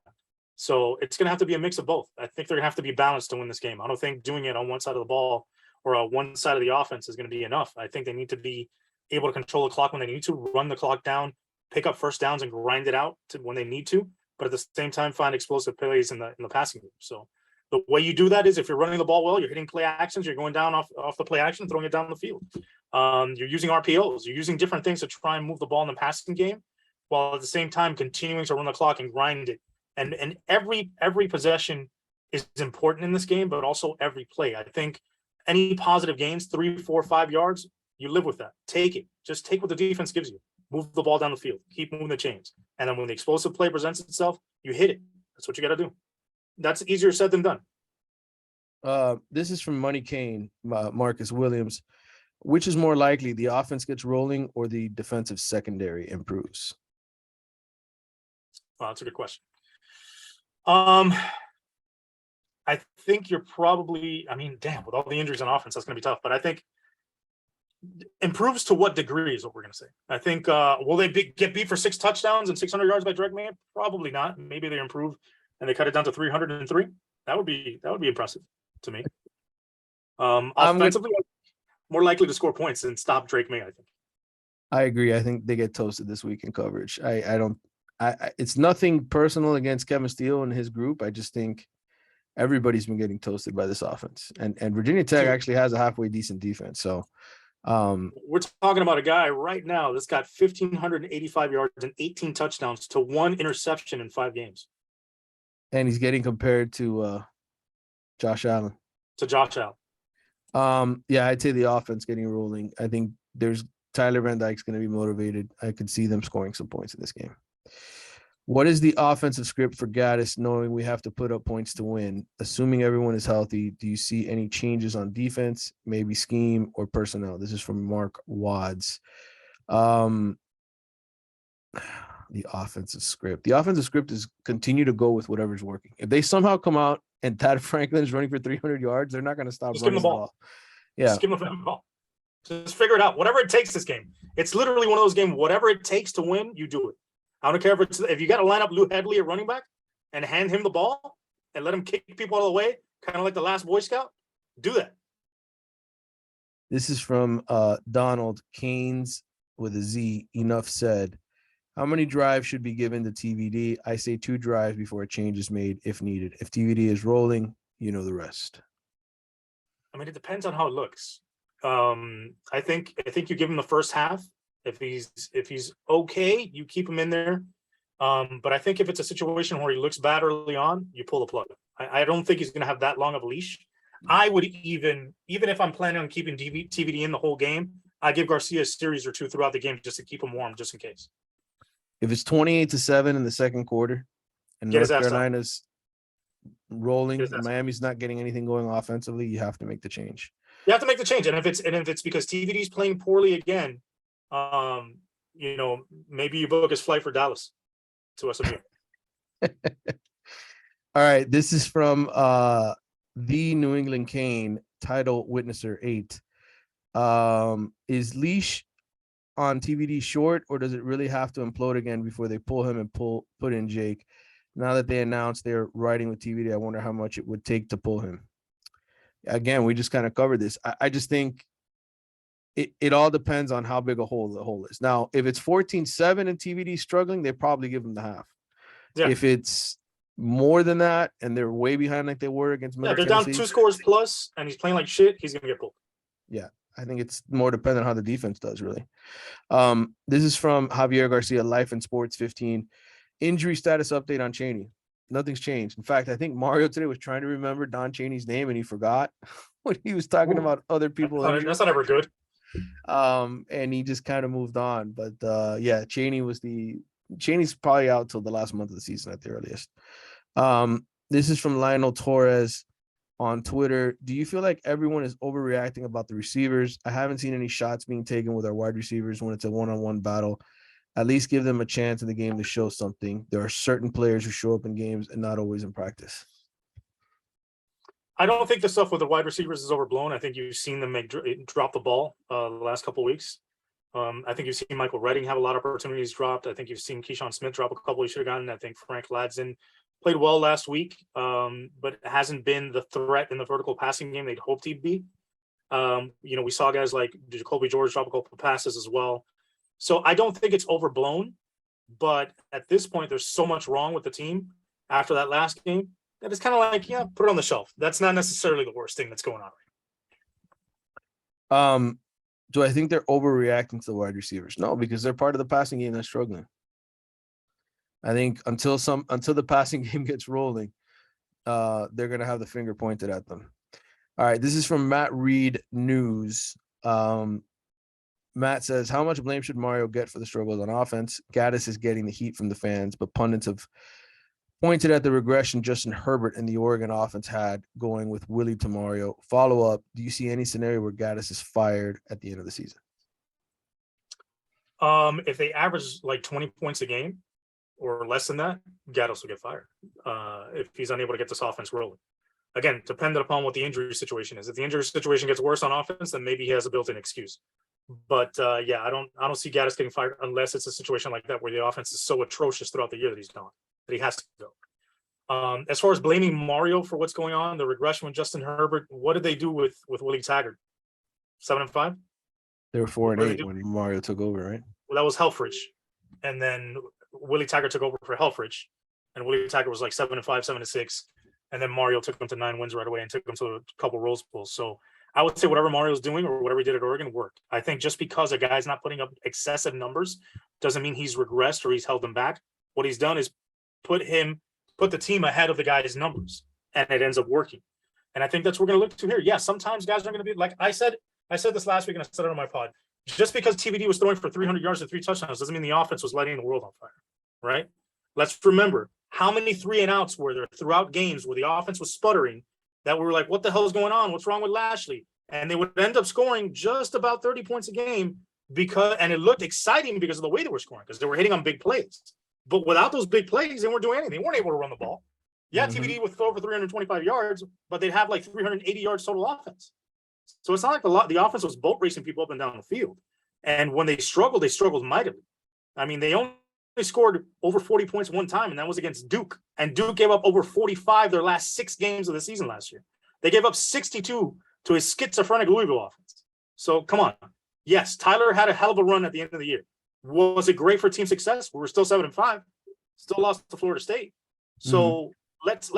So it's going to have to be a mix of both. I think they're going to have to be balanced to win this game. I don't think doing it on one side of the ball or on one side of the offense is going to be enough. I think they need to be able to control the clock when they need to, run the clock down, pick up first downs and grind it out to when they need to, but at the same time find explosive plays in the passing game. So the way you do that is if you're running the ball well, you're hitting play actions, you're going down off the play action, throwing it down the field. You're using RPOs, you're using different things to try and move the ball in the passing game, while at the same time continuing to run the clock and grind it. And every possession is important in this game, but also every play. I think any positive gains, 3, 4, 5 yards, you live with that. Take it. Just take what the defense gives you. Move the ball down the field. Keep moving the chains. And then when the explosive play presents itself, you hit it. That's what you got to do. That's easier said than done. This is from Money Kane, Marcus Williams. Which is more likely, the offense gets rolling or the defensive secondary improves? Well, that's a good question. I think you're probably, with all the injuries on offense, that's going to be tough. But I think improves to what degree is what we're going to say. I think, will they get beat for 6 touchdowns and 600 yards by Drake May? Probably not. Maybe they improve and they cut it down to 303. That would be impressive to me. Offensively, more likely to score points than stop Drake May, I think. I agree. I think they get toasted this week in coverage. It's nothing personal against Kevin Steele and his group. I just think everybody's been getting toasted by this offense. And Virginia Tech actually has a halfway decent defense. So we're talking about a guy right now that's got 1,585 yards and 18 touchdowns to 1 interception in 5 games. And he's getting compared to Josh Allen. Yeah, I'd say the offense getting rolling. I think Tyler Van Dyke's going to be motivated. I could see them scoring some points in this game. What is the offensive script for Gaddis, knowing we have to put up points to win? Assuming everyone is healthy, do you see any changes on defense, maybe scheme or personnel? This is from Mark Wads. The offensive script is continue to go with whatever's working. If they somehow come out and Tad Franklin's running for 300 yards, they're not going to stop Just give running him the the ball. ball. Yeah. Just give him the ball. Just figure it out. Whatever it takes this game. It's literally one of those games. Whatever it takes to win, you do it. I don't care if you got to line up Lou Headley at running back and hand him the ball and let him kick people out of the way, kind of like the last Boy Scout. Do that. This is from Donald Keynes with a Z. Enough said. How many drives should be given to TVD? I say 2 drives before a change is made if needed. If TVD is rolling, you know the rest. I mean, it depends on how it looks. I think you give him the first half. If he's okay, you keep him in there. But I think if it's a situation where he looks bad early on, you pull the plug. I don't think he's going to have that long of a leash. I would even if I'm planning on keeping TVD in the whole game, I give Garcia a series or 2 throughout the game just to keep him warm, just in case. If it's 28-7 in the second quarter and North Carolina's rolling, and Miami's not getting anything going offensively, you have to make the change. You have to make the change. And if it's because TVD's playing poorly again, maybe you book his flight for Dallas to SMU. All right. This is from the New England Cane, title Witnesser 8. Is leash on TVD short, or does it really have to implode again before they pull him and put in Jake? Now that they announced they're riding with TVD, I wonder how much it would take to pull him. Again, we just kind of covered this. I just think it all depends on how big a hole the hole is. Now, if it's 14-7 and TVD struggling, they probably give him the half. Yeah. If it's more than that and they're way behind like they were against Middle they're Tennessee, down 2 scores plus and he's playing like shit, he's gonna get pulled. Yeah, I think it's more dependent on how the defense does, really. This is from Javier Garcia, Life and Sports 15. Injury status update on Cheney. Nothing's changed. In fact, I think Mario today was trying to remember Don Cheney's name and he forgot when he was talking about other people. That's not ever good. And he just kind of moved on. But yeah, Cheney's probably out till the last month of the season at the earliest. This is from Lionel Torres on Twitter. Do you feel like everyone is overreacting about the receivers? I haven't seen any shots being taken with our wide receivers when it's a one-on-one battle. At least give them a chance in the game to show something. There are certain players who show up in games and not always in practice. I don't think the stuff with the wide receivers is overblown. I think you've seen them drop the ball the last couple of weeks. I think you've seen Michael Redding have a lot of opportunities dropped. I think you've seen Keyshawn Smith drop a couple he should have gotten. I think Frank Ladson played well last week, but hasn't been the threat in the vertical passing game they'd hoped he'd be. We saw guys like Jacoby George drop a couple of passes as well. So I don't think it's overblown, but at this point, there's so much wrong with the team after that last game that it's kind of like, yeah, put it on the shelf. That's not necessarily the worst thing that's going on right now. Do I think they're overreacting to the wide receivers? No, because they're part of the passing game that's struggling. I think until the passing game gets rolling, they're going to have the finger pointed at them. All right, this is from Matt Reed News. Matt says, how much blame should Mario get for the struggles on offense? Gaddis is getting the heat from the fans, but pundits have pointed at the regression Justin Herbert and the Oregon offense had going with Willie to Mario. Follow up, do you see any scenario where Gaddis is fired at the end of the season? If they average like 20 points a game or less than that, Gaddis will get fired if he's unable to get this offense rolling. Again, dependent upon what the injury situation is. If the injury situation gets worse on offense, then maybe he has a built-in excuse. But yeah, I don't see Gaddis getting fired unless it's a situation like that where the offense is so atrocious throughout the year that he's gone, that he has to go. As far as blaming Mario for what's going on, the regression with Justin Herbert, what did they do with Willie Taggart? 7-5? They were 4-8 when Mario took over, right? Well, that was Helfrich. And then Willie Taggart took over for Helfrich. And Willie Taggart was like 7-5, 7-6. And then Mario took him to 9 wins right away and took him to a couple Rose Bowls. So I would say whatever Mario's doing or whatever he did at Oregon worked. I think just because a guy's not putting up excessive numbers doesn't mean he's regressed or he's held them back. What he's done is put the team ahead of the guy's numbers, and it ends up working. And I think that's what we're going to look to here. Yeah, sometimes guys are going to be like I said this last week and I said it on my pod. Just because TVD was throwing for 300 yards and 3 touchdowns doesn't mean the offense was lighting the world on fire, right? Let's remember how many 3-and-outs were there throughout games where the offense was sputtering that we were like, what the hell is going on? What's wrong with Lashley? And they would end up scoring just about 30 points a game and it looked exciting because of the way they were scoring, because they were hitting on big plays. But without those big plays, they weren't doing anything. They weren't able to run the ball. Yeah, TBD would throw for 325 yards, but they'd have like 380 yards total offense. So it's not like the offense was boat racing people up and down the field. And when they struggled mightily. I mean, they only scored over 40 points one time, and that was against Duke. And Duke gave up over 45 their last 6 games of the season last year. They gave up 62 to a schizophrenic Louisville offense. So come on. Yes, Tyler had a hell of a run at the end of the year. Was it great for team success? We were still 7-5, still lost to Florida State. So let's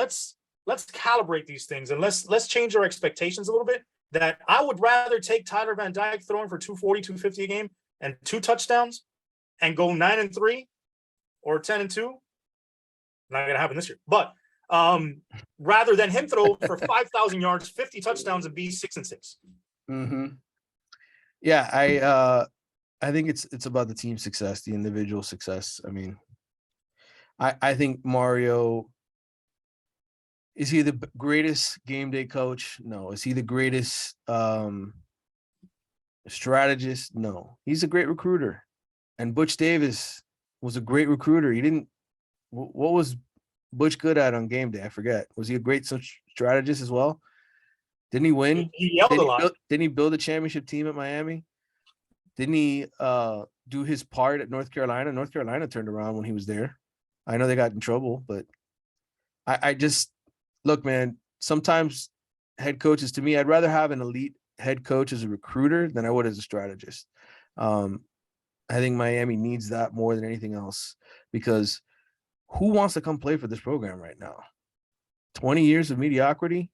calibrate these things, and let's change our expectations a little bit. That I would rather take Tyler Van Dyke throwing for 240, 250 a game and 2 touchdowns and go 9-3 or 10-2. Not gonna happen this year, but rather than him throw for 5,000 yards, 50 touchdowns, and be 6-6. Yeah, I think it's about the team success, the individual success. I mean, I think Mario, is he the greatest game day coach? No. Is he the greatest strategist? No. He's a great recruiter. And Butch Davis was a great recruiter. He didn't, what was Butch good at on game day? I forget. Was he a great strategist as well? Didn't he win? He yelled a lot. Didn't he build a championship team at Miami? Didn't he do his part at North Carolina? North Carolina turned around when he was there. I know they got in trouble, but I just, look, man, sometimes head coaches, to me, I'd rather have an elite head coach as a recruiter than I would as a strategist. I think Miami needs that more than anything else, because who wants to come play for this program right now? 20 years of mediocrity.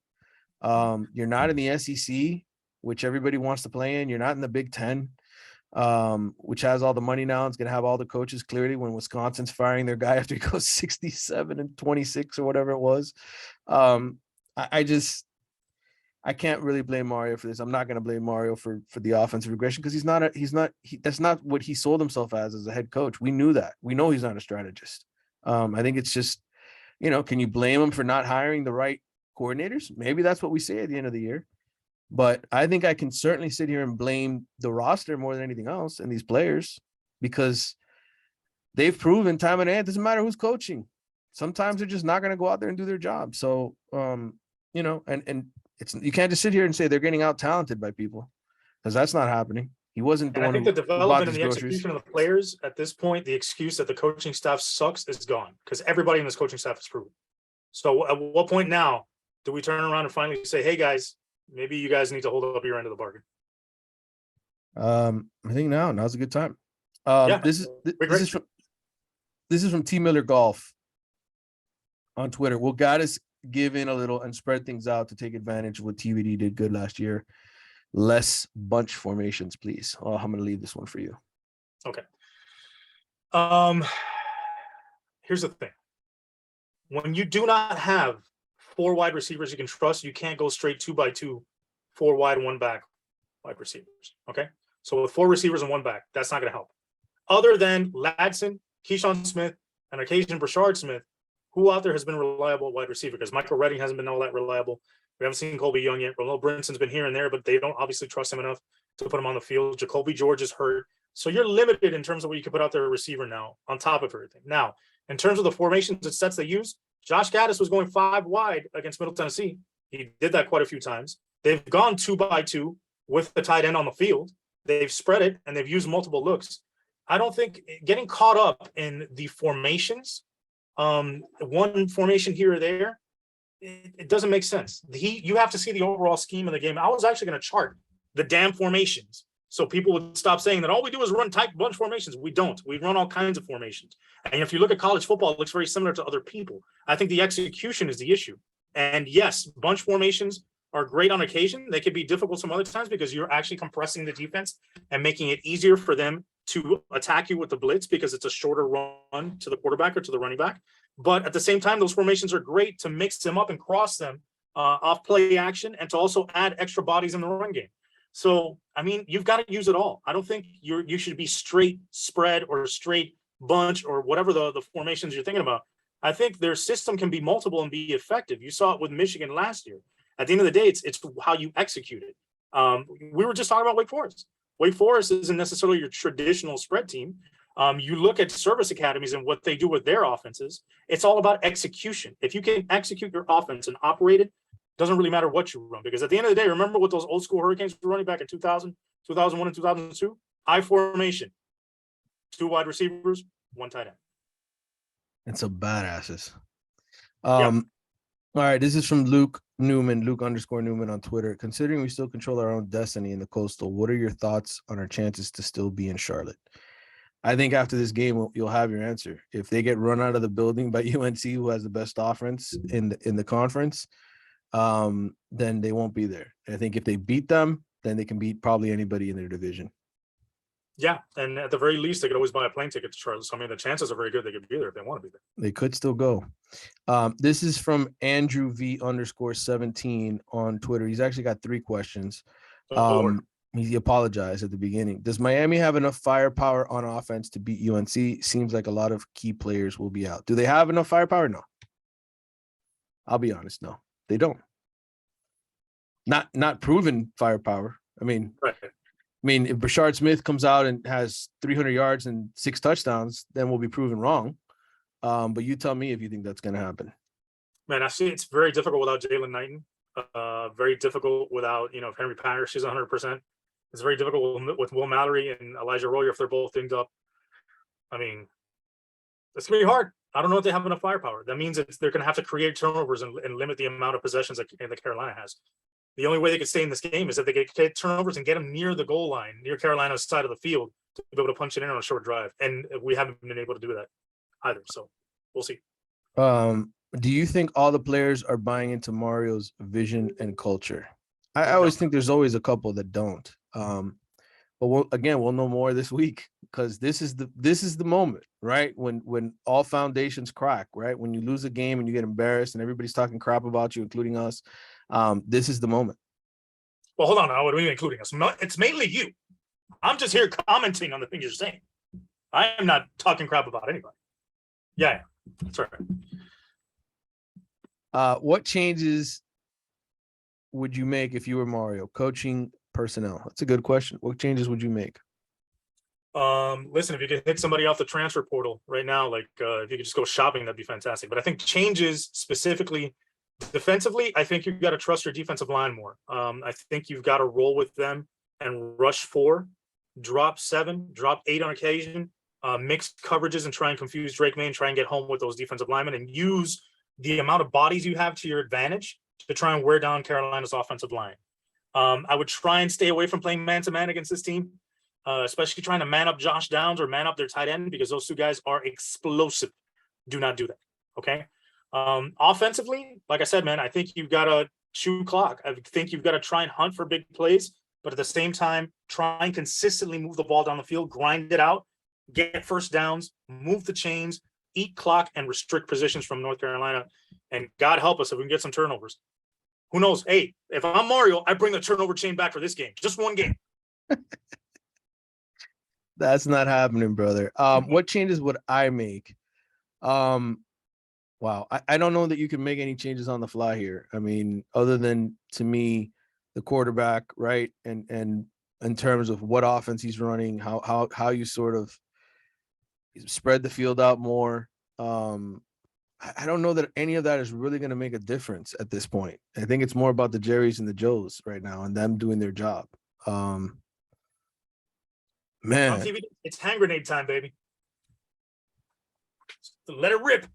You're not in the SEC, which everybody wants to play in. You're not in the Big Ten, which has all the money now. It's going to have all the coaches clearly when Wisconsin's firing their guy after he goes 67-26 or whatever it was. I can't really blame Mario for this. I'm not going to blame Mario for the offensive regression, because that's not what he sold himself as a head coach. We knew that. We know he's not a strategist. I think it's just, can you blame him for not hiring the right coordinators? Maybe that's what we say at the end of the year. But I think I can certainly sit here and blame the roster more than anything else and these players, because they've proven time and again, it doesn't matter who's coaching. Sometimes they're just not going to go out there and do their job. So, and it's, you can't just sit here and say they're getting out talented by people, because that's not happening. He wasn't the one. I think the development and the execution of the players at this point, the excuse that the coaching staff sucks is gone, because everybody in this coaching staff is proven. So at what point now do we turn around and finally say, hey guys, maybe you guys need to hold up your end of the bargain? I think now's a good time. This is from T Miller Golf on Twitter. Will Gaddis give in a little and spread things out to take advantage of what TVD did good last year? Less bunch formations, please. Oh, I'm going to leave this one for you. Okay. Here's the thing. When you do not have 4 wide receivers you can trust, you can't go straight 2x2, 4 wide, 1 back wide receivers. Okay. So with 4 receivers and 1 back, that's not going to help. Other than Ladson, Keyshawn Smith, and occasionally Brashard Smith, who out there has been reliable wide receiver? Because Michael Redding hasn't been all that reliable. We haven't seen Colby Young yet. Ronald Brinson's been here and there, but they don't obviously trust him enough to put him on the field. Jacoby George is hurt. So you're limited in terms of what you can put out there a receiver now on top of everything. Now, in terms of the formations and sets they use, Josh Gaddis was going 5 wide against Middle Tennessee. He did that quite a few times. They've gone 2x2 with the tight end on the field. They've spread it and they've used multiple looks. I don't think getting caught up in the formations, one formation here or there, it doesn't make sense. You have to see the overall scheme of the game. I was actually going to chart the damn formations so people would stop saying that all we do is run tight bunch formations. We don't. We run all kinds of formations. And if you look at college football, it looks very similar to other people. I think the execution is the issue. And yes, bunch formations are great on occasion. They could be difficult some other times because you're actually compressing the defense and making it easier for them to attack you with the blitz because it's a shorter run to the quarterback or to the running back. But at the same time, those formations are great to mix them up and cross them off play action and to also add extra bodies in the run game. So, I mean, you've got to use it all. I don't think you should be straight spread or straight bunch or whatever the formations you're thinking about. I think their system can be multiple and be effective. You saw it with Michigan last year. At the end of the day, it's how you execute it. We were just talking about Wake Forest. Wake Forest isn't necessarily your traditional spread team. You look at service academies and what they do with their offenses. It's all about execution. If you can execute your offense and operate it, doesn't really matter what you run. Because at the end of the day, remember what those old school Hurricanes were running back in 2000, 2001, and 2002? I formation, 2 wide receivers, 1 tight end. It's a badasses. Yeah. All right, this is from Luke Newman, Luke_Newman on Twitter. Considering we still control our own destiny in the Coastal, what are your thoughts on our chances to still be in Charlotte? I think after this game, you'll have your answer. If they get run out of the building by UNC, who has the best offense in the conference, then they won't be there. I think if they beat them, then they can beat probably anybody in their division. Yeah, and at the very least, they could always buy a plane ticket to Charlotte. So, I mean, the chances are very good they could be there if they want to be there. They could still go. This is from Andrew V_17 on Twitter. He's actually got 3 questions. He apologized at the beginning. Does Miami have enough firepower on offense to beat UNC? Seems like a lot of key players will be out. Do they have enough firepower? No. I'll be honest. No, they don't. Not proven firepower. I mean, right. If Brashard Smith comes out and has 300 yards and 6 touchdowns, then we'll be proven wrong. But you tell me if you think that's going to happen. Man, I see it's very difficult without Jalen Knighton. Very difficult without, if Henry Parrish is 100%. It's very difficult with Will Mallory and Elijah Royer if they're both dinged up. I mean, it's going to be hard. I don't know if they have enough firepower. That means they're going to have to create turnovers and limit the amount of possessions that Carolina has. The only way they could stay in this game is if they get turnovers and get them near the goal line, near Carolina's side of the field, to be able to punch it in on a short drive. And we haven't been able to do that either. So we'll see. Do you think all the players are buying into Mario's vision and culture? I always think there's always a couple that don't. But we'll know more this week, because this is the moment, right? When all foundations crack, right? When you lose a game and you get embarrassed and everybody's talking crap about you, including us. This is the moment. Well, hold on. What are you including us? It's mainly you. I'm just here commenting on the things you're saying. I am not talking crap about anybody. Yeah, that's right. What changes would you make if you were Mario? Coaching, personnel. That's a good question. What changes would you make? Listen, if you could hit somebody off the transfer portal right now, like if you could just go shopping, that'd be fantastic. But I think changes specifically defensively, I think you've got to trust your defensive line more. I think you've got to roll with them and rush 4, drop 7, drop 8 on occasion, mix coverages and try and confuse Drake May and try and get home with those defensive linemen and use the amount of bodies you have to your advantage to try and wear down Carolina's offensive line. I would try and stay away from playing man-to-man against this team, especially trying to man up Josh Downs or man up their tight end, because those 2 guys are explosive. Do not do that, okay? Offensively, like I said, man, I think you've got to chew clock. I think you've got to try and hunt for big plays, but at the same time, try and consistently move the ball down the field, grind it out, get first downs, move the chains, eat clock, and restrict positions from North Carolina. And God help us if we can get some turnovers. Who knows? Hey, if I'm Mario, I bring the turnover chain back for this game. Just 1 game. That's not happening, brother. What changes would I make? Wow. I don't know that you can make any changes on the fly here. I mean, other than, to me, the quarterback, right? And in terms of what offense he's running, how you sort of spread the field out more. I don't know that any of that is really going to make a difference at this point. I think it's more about the Jerrys and the Joes right now and them doing their job. Man, on TV, it's hand grenade time, baby. Let it rip.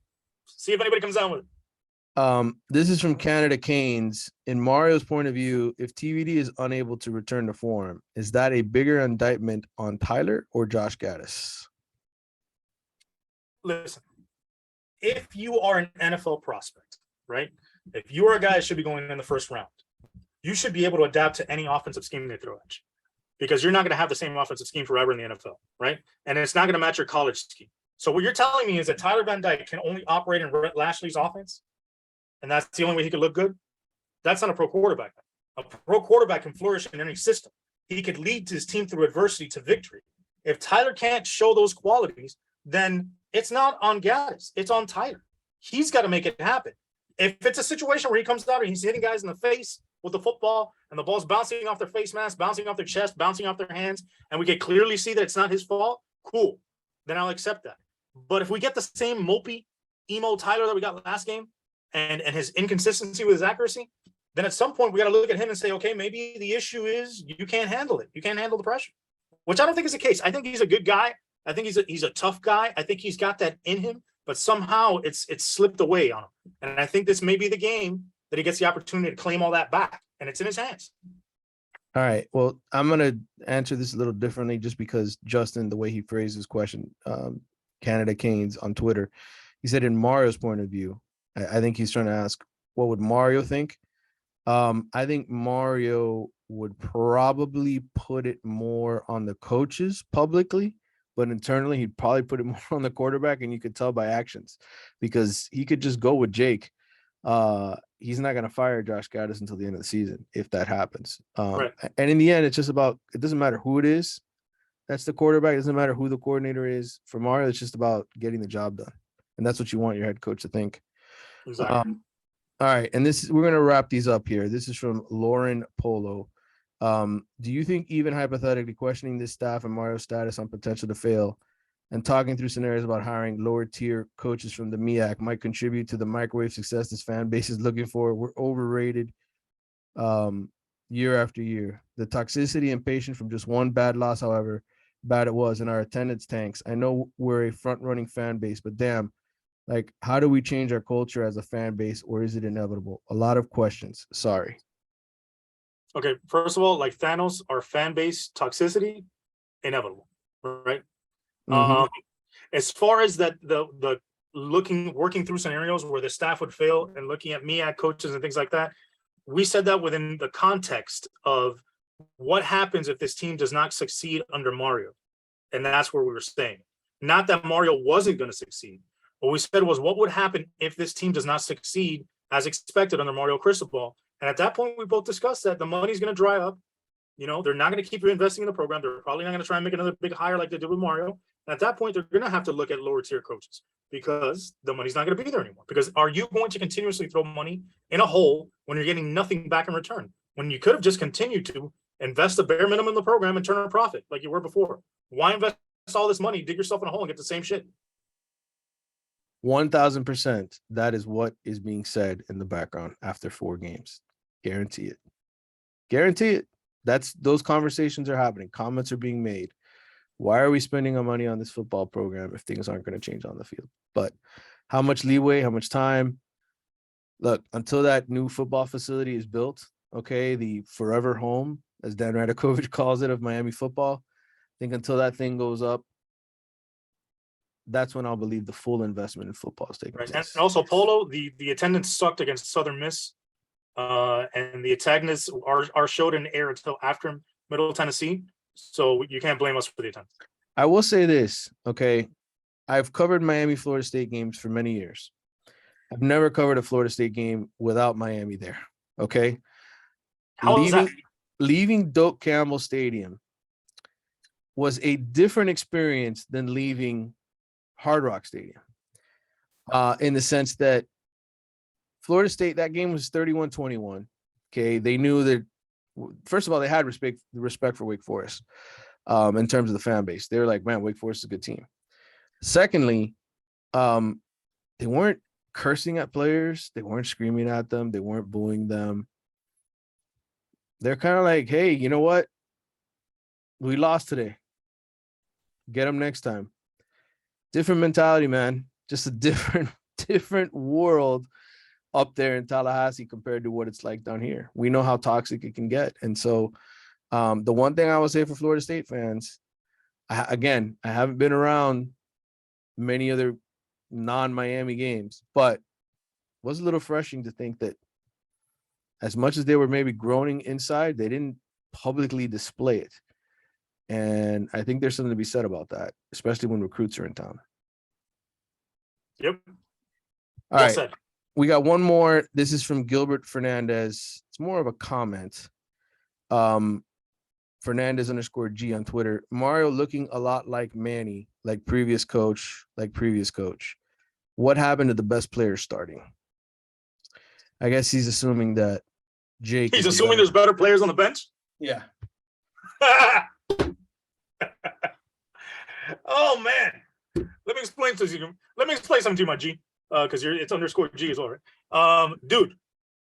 See if anybody comes down with it. This is from Canada Canes. In Mario's point of view, if TVD is unable to return to form, is that a bigger indictment on Tyler or Josh Gaddis? Listen, if you are an NFL prospect, right? If you are a guy that should be going in the first round, you should be able to adapt to any offensive scheme they throw at you, because you're not going to have the same offensive scheme forever in the NFL, right? And it's not going to match your college scheme. So what you're telling me is that Tyler Van Dyke can only operate in Rhett Lashley's offense, and that's the only way he could look good? That's not a pro quarterback. A pro quarterback can flourish in any system. He could lead his team through adversity to victory. If Tyler can't show those qualities, then it's not on Gaddis. It's on Tyler. He's got to make it happen. If it's a situation where he comes out and he's hitting guys in the face with the football and the ball's bouncing off their face mask, bouncing off their chest, bouncing off their hands, and we can clearly see that it's not his fault, cool. then I'll accept that. But if we get the same mopey, emo Tyler that we got last game and his inconsistency with his accuracy, then at some point we got to look at him and say, okay, maybe the issue is you can't handle it. You can't handle the pressure, which I don't think is the case. I think he's a good guy. I think he's a tough guy. I think he's got that in him, but somehow it's slipped away on him. And I think this may be the game that he gets the opportunity to claim all that back, and it's in his hands. All right. Well, I'm going to answer this a little differently just because Justin, the way he phrased his question, Canada Canes on Twitter, he said in Mario's point of view, I think he's trying to ask, what would Mario think? I think Mario would probably put it more on the coaches publicly, but internally he'd probably put it more on the quarterback, and you could tell by actions because he could just go with Jake. He's not going to fire Josh Gaddis until the end of the season if that happens. Right. And in the end, it's just about, it doesn't matter who it is. That's the quarterback. It doesn't matter who the coordinator is. For Mario, it's just about getting the job done. And that's what you want your head coach to think. Exactly. All right. And we're going to wrap these up here. This is from Lauren Polo. Do you think even hypothetically questioning this staff and Mario's status on potential to fail and talking through scenarios about hiring lower tier coaches from the MEAC might contribute to the microwave success this fan base is looking for? We're overrated year after year. The toxicity and patience from just one bad loss, however bad it was, and our attendance tanks. I know we're a front running fan base, but damn, like, how do we change our culture as a fan base, or is it inevitable? A lot of questions. Sorry. Okay, first of all, like Thanos, our fan base toxicity, inevitable, right? Mhm. As far as that, the working through scenarios where the staff would fail and looking at MEAC coaches and things like that, we said that within the context of what happens if this team does not succeed under Mario, and that's where we were staying. Not that Mario wasn't going to succeed. What we said was what would happen if this team does not succeed as expected under Mario Cristobal. And at that point, we both discussed that the money's going to dry up. You know, they're not going to keep reinvesting in the program. They're probably not going to try and make another big hire like they did with Mario. And at that point, they're going to have to look at lower tier coaches because the money's not going to be there anymore. Because are you going to continuously throw money in a hole when you're getting nothing back in return? When you could have just continued to invest the bare minimum in the program and turn a profit like you were before. Why invest all this money, dig yourself in a hole and get the same shit? 1000%. That is what is being said in the background after 4 games. Guarantee it. Guarantee it. Those conversations are happening. Comments are being made. Why are we spending our money on this football program if things aren't going to change on the field? But how much leeway, how much time? Look, until that new football facility is built, okay, the forever home, as Dan Radakovich calls it, of Miami football, I think until that thing goes up, that's when I'll believe the full investment in football is taking place. And also, Polo, the attendance sucked against Southern Miss, and the antagonists are showed in air until after Middle Tennessee. So you can't blame us for the attendance. I will say this, okay? I've covered Miami, Florida State games for many years. I've never covered a Florida State game without Miami there, okay? How is that? Leaving Doak Campbell Stadium was a different experience than leaving Hard Rock Stadium, in the sense that Florida State, that game was 31-21. Okay, they knew that. First of all, they had respect for Wake Forest, in terms of the fan base. They were like, man, Wake Forest is a good team. Secondly, they weren't cursing at players. They weren't screaming at them. They weren't booing them. They're kind of like, hey, you know what? We lost today. Get them next time. Different mentality, man. Just a different world up there in Tallahassee compared to what it's like down here. We know how toxic it can get. And so the one thing I would say for Florida State fans, I haven't been around many other non-Miami games, but it was a little refreshing to think that as much as they were maybe groaning inside, they didn't publicly display it. And I think there's something to be said about that, especially when recruits are in town. Yep. All right. Said. We got one more. This is from Gilbert Fernandez. It's more of a comment. Fernandez_G on Twitter. Mario looking a lot like Manny, like previous coach. What happened to the best players starting? I guess he's assuming that Jake. He's assuming there's better players on the bench? Yeah. Oh, man. Let me explain to you. Let me explain something to you, my G. Because it's underscore G as well, right? Dude,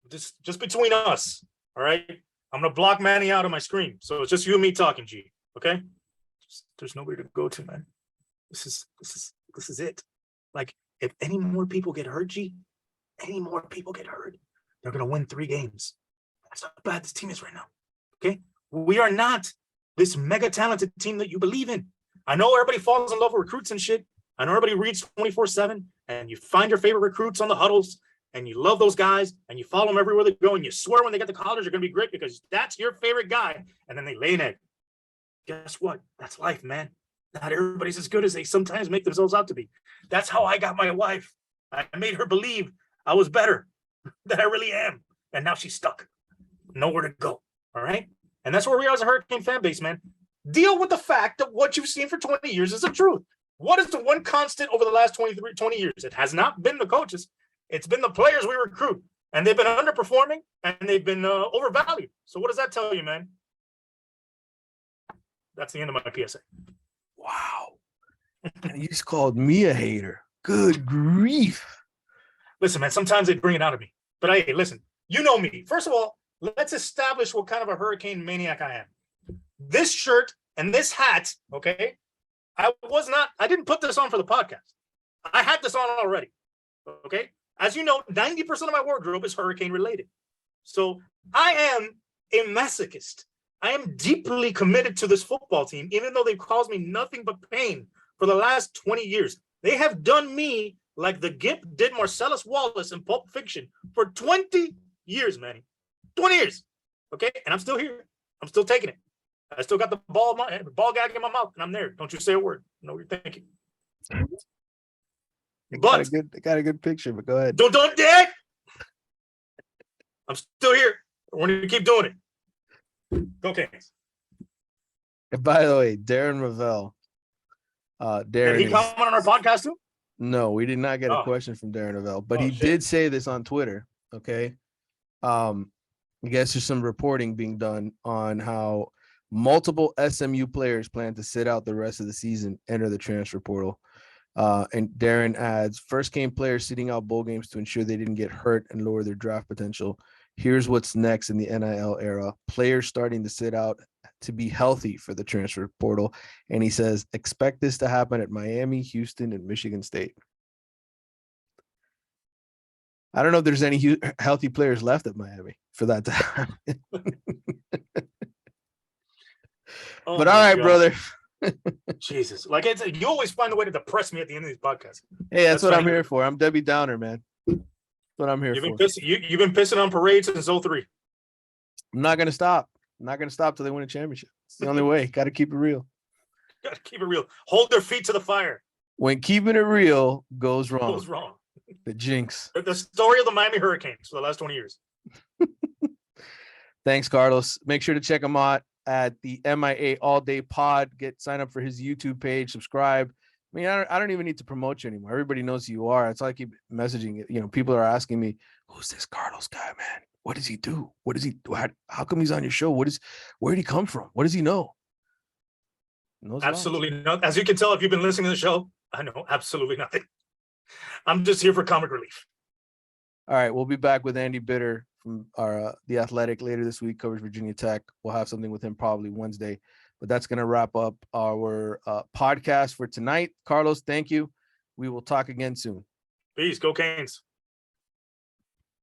just between us, all right? I'm gonna block Manny out of my screen, so it's just you and me talking, G. Okay? There's nobody to go to, man. This is it. Like, if any more people get hurt, G, any more people get hurt, they're gonna win 3 games. That's how bad this team is right now. Okay? We are not this mega talented team that you believe in. I know everybody falls in love with recruits and shit. I know everybody reads 24/7, and you find your favorite recruits on the huddles, and you love those guys, and you follow them everywhere they go, and you swear when they get to college they're gonna be great because that's your favorite guy, and then they lay an egg. Guess what? That's life, man. Not everybody's as good as they sometimes make themselves out to be. That's how I got my wife. I made her believe I was better than I really am, and now she's stuck. Nowhere to go. All right? And that's where we are as a Hurricane fan base, man. Deal with the fact that what you've seen for 20 years is the truth. What is the one constant over the last 20 years? It has not been the coaches. It's been the players we recruit. And they've been underperforming, and they've been overvalued. So what does that tell you, man? That's the end of my PSA. Wow. You just called me a hater. Good grief. Listen, man, sometimes they bring it out of me. But hey, listen, you know me. First of all, let's establish what kind of a hurricane maniac I am. This shirt and this hat, okay? I didn't put this on for the podcast. I had this on already, okay? As you know, 90% of my wardrobe is hurricane related. So I am a masochist. I am deeply committed to this football team, even though they've caused me nothing but pain for the last 20 years. They have done me like the Gimp did Marcellus Wallace in Pulp Fiction for 20 years, Manny. 20 years, okay? And I'm still here. I'm still taking it. I still got the ball gag in my mouth, and I'm there. Don't you say a word. I know what you're thinking. Got a good picture, but go ahead. Don't dare. I'm still here. We're going to keep doing it. Okay. And by the way, Darren Ravel. Darren, did he comment on our podcast too? No, we did not get a question from Darren Ravel, but he did say this on Twitter. Okay. I guess there's some reporting being done on how multiple SMU players plan to sit out the rest of the season, enter the transfer portal. And Darren adds, first game players sitting out bowl games to ensure they didn't get hurt and lower their draft potential. Here's what's next in the NIL era. Players starting to sit out to be healthy for the transfer portal. And he says, expect this to happen at Miami, Houston, and Michigan State. I don't know if there's any healthy players left at Miami for that to happen. But all right, brother. Jesus. Like, you always find a way to depress me at the end of these podcasts. Hey, that's what I'm here for. I'm Debbie Downer, man. That's what I'm here for. You've been pissing on parades since 03. I'm not going to stop. I'm not going to stop till they win a championship. It's the only way. Got to keep it real. Got to keep it real. Hold their feet to the fire. When keeping it real goes wrong. Goes wrong. The jinx. The story of the Miami Hurricanes for the last 20 years. Thanks, Carlos. Make sure to check him out at the MIA All Day Pod. Sign up for his YouTube page. Subscribe. I mean, I don't even need to promote you anymore. Everybody knows who you are. That's why I keep messaging it. You know, people are asking me, who's this Carlos guy, man? What does he do? What does he do? How come he's on your show? Where did he come from? What does he know? Absolutely not. As you can tell, if you've been listening to the show, I know absolutely nothing. I'm just here for comic relief. All right, we'll be back with Andy Bitter from our The Athletic later this week, covers Virginia Tech. We'll have something with him probably Wednesday, but that's going to wrap up our podcast for tonight. Carlos, thank you. We will talk again soon. Peace. Go Canes.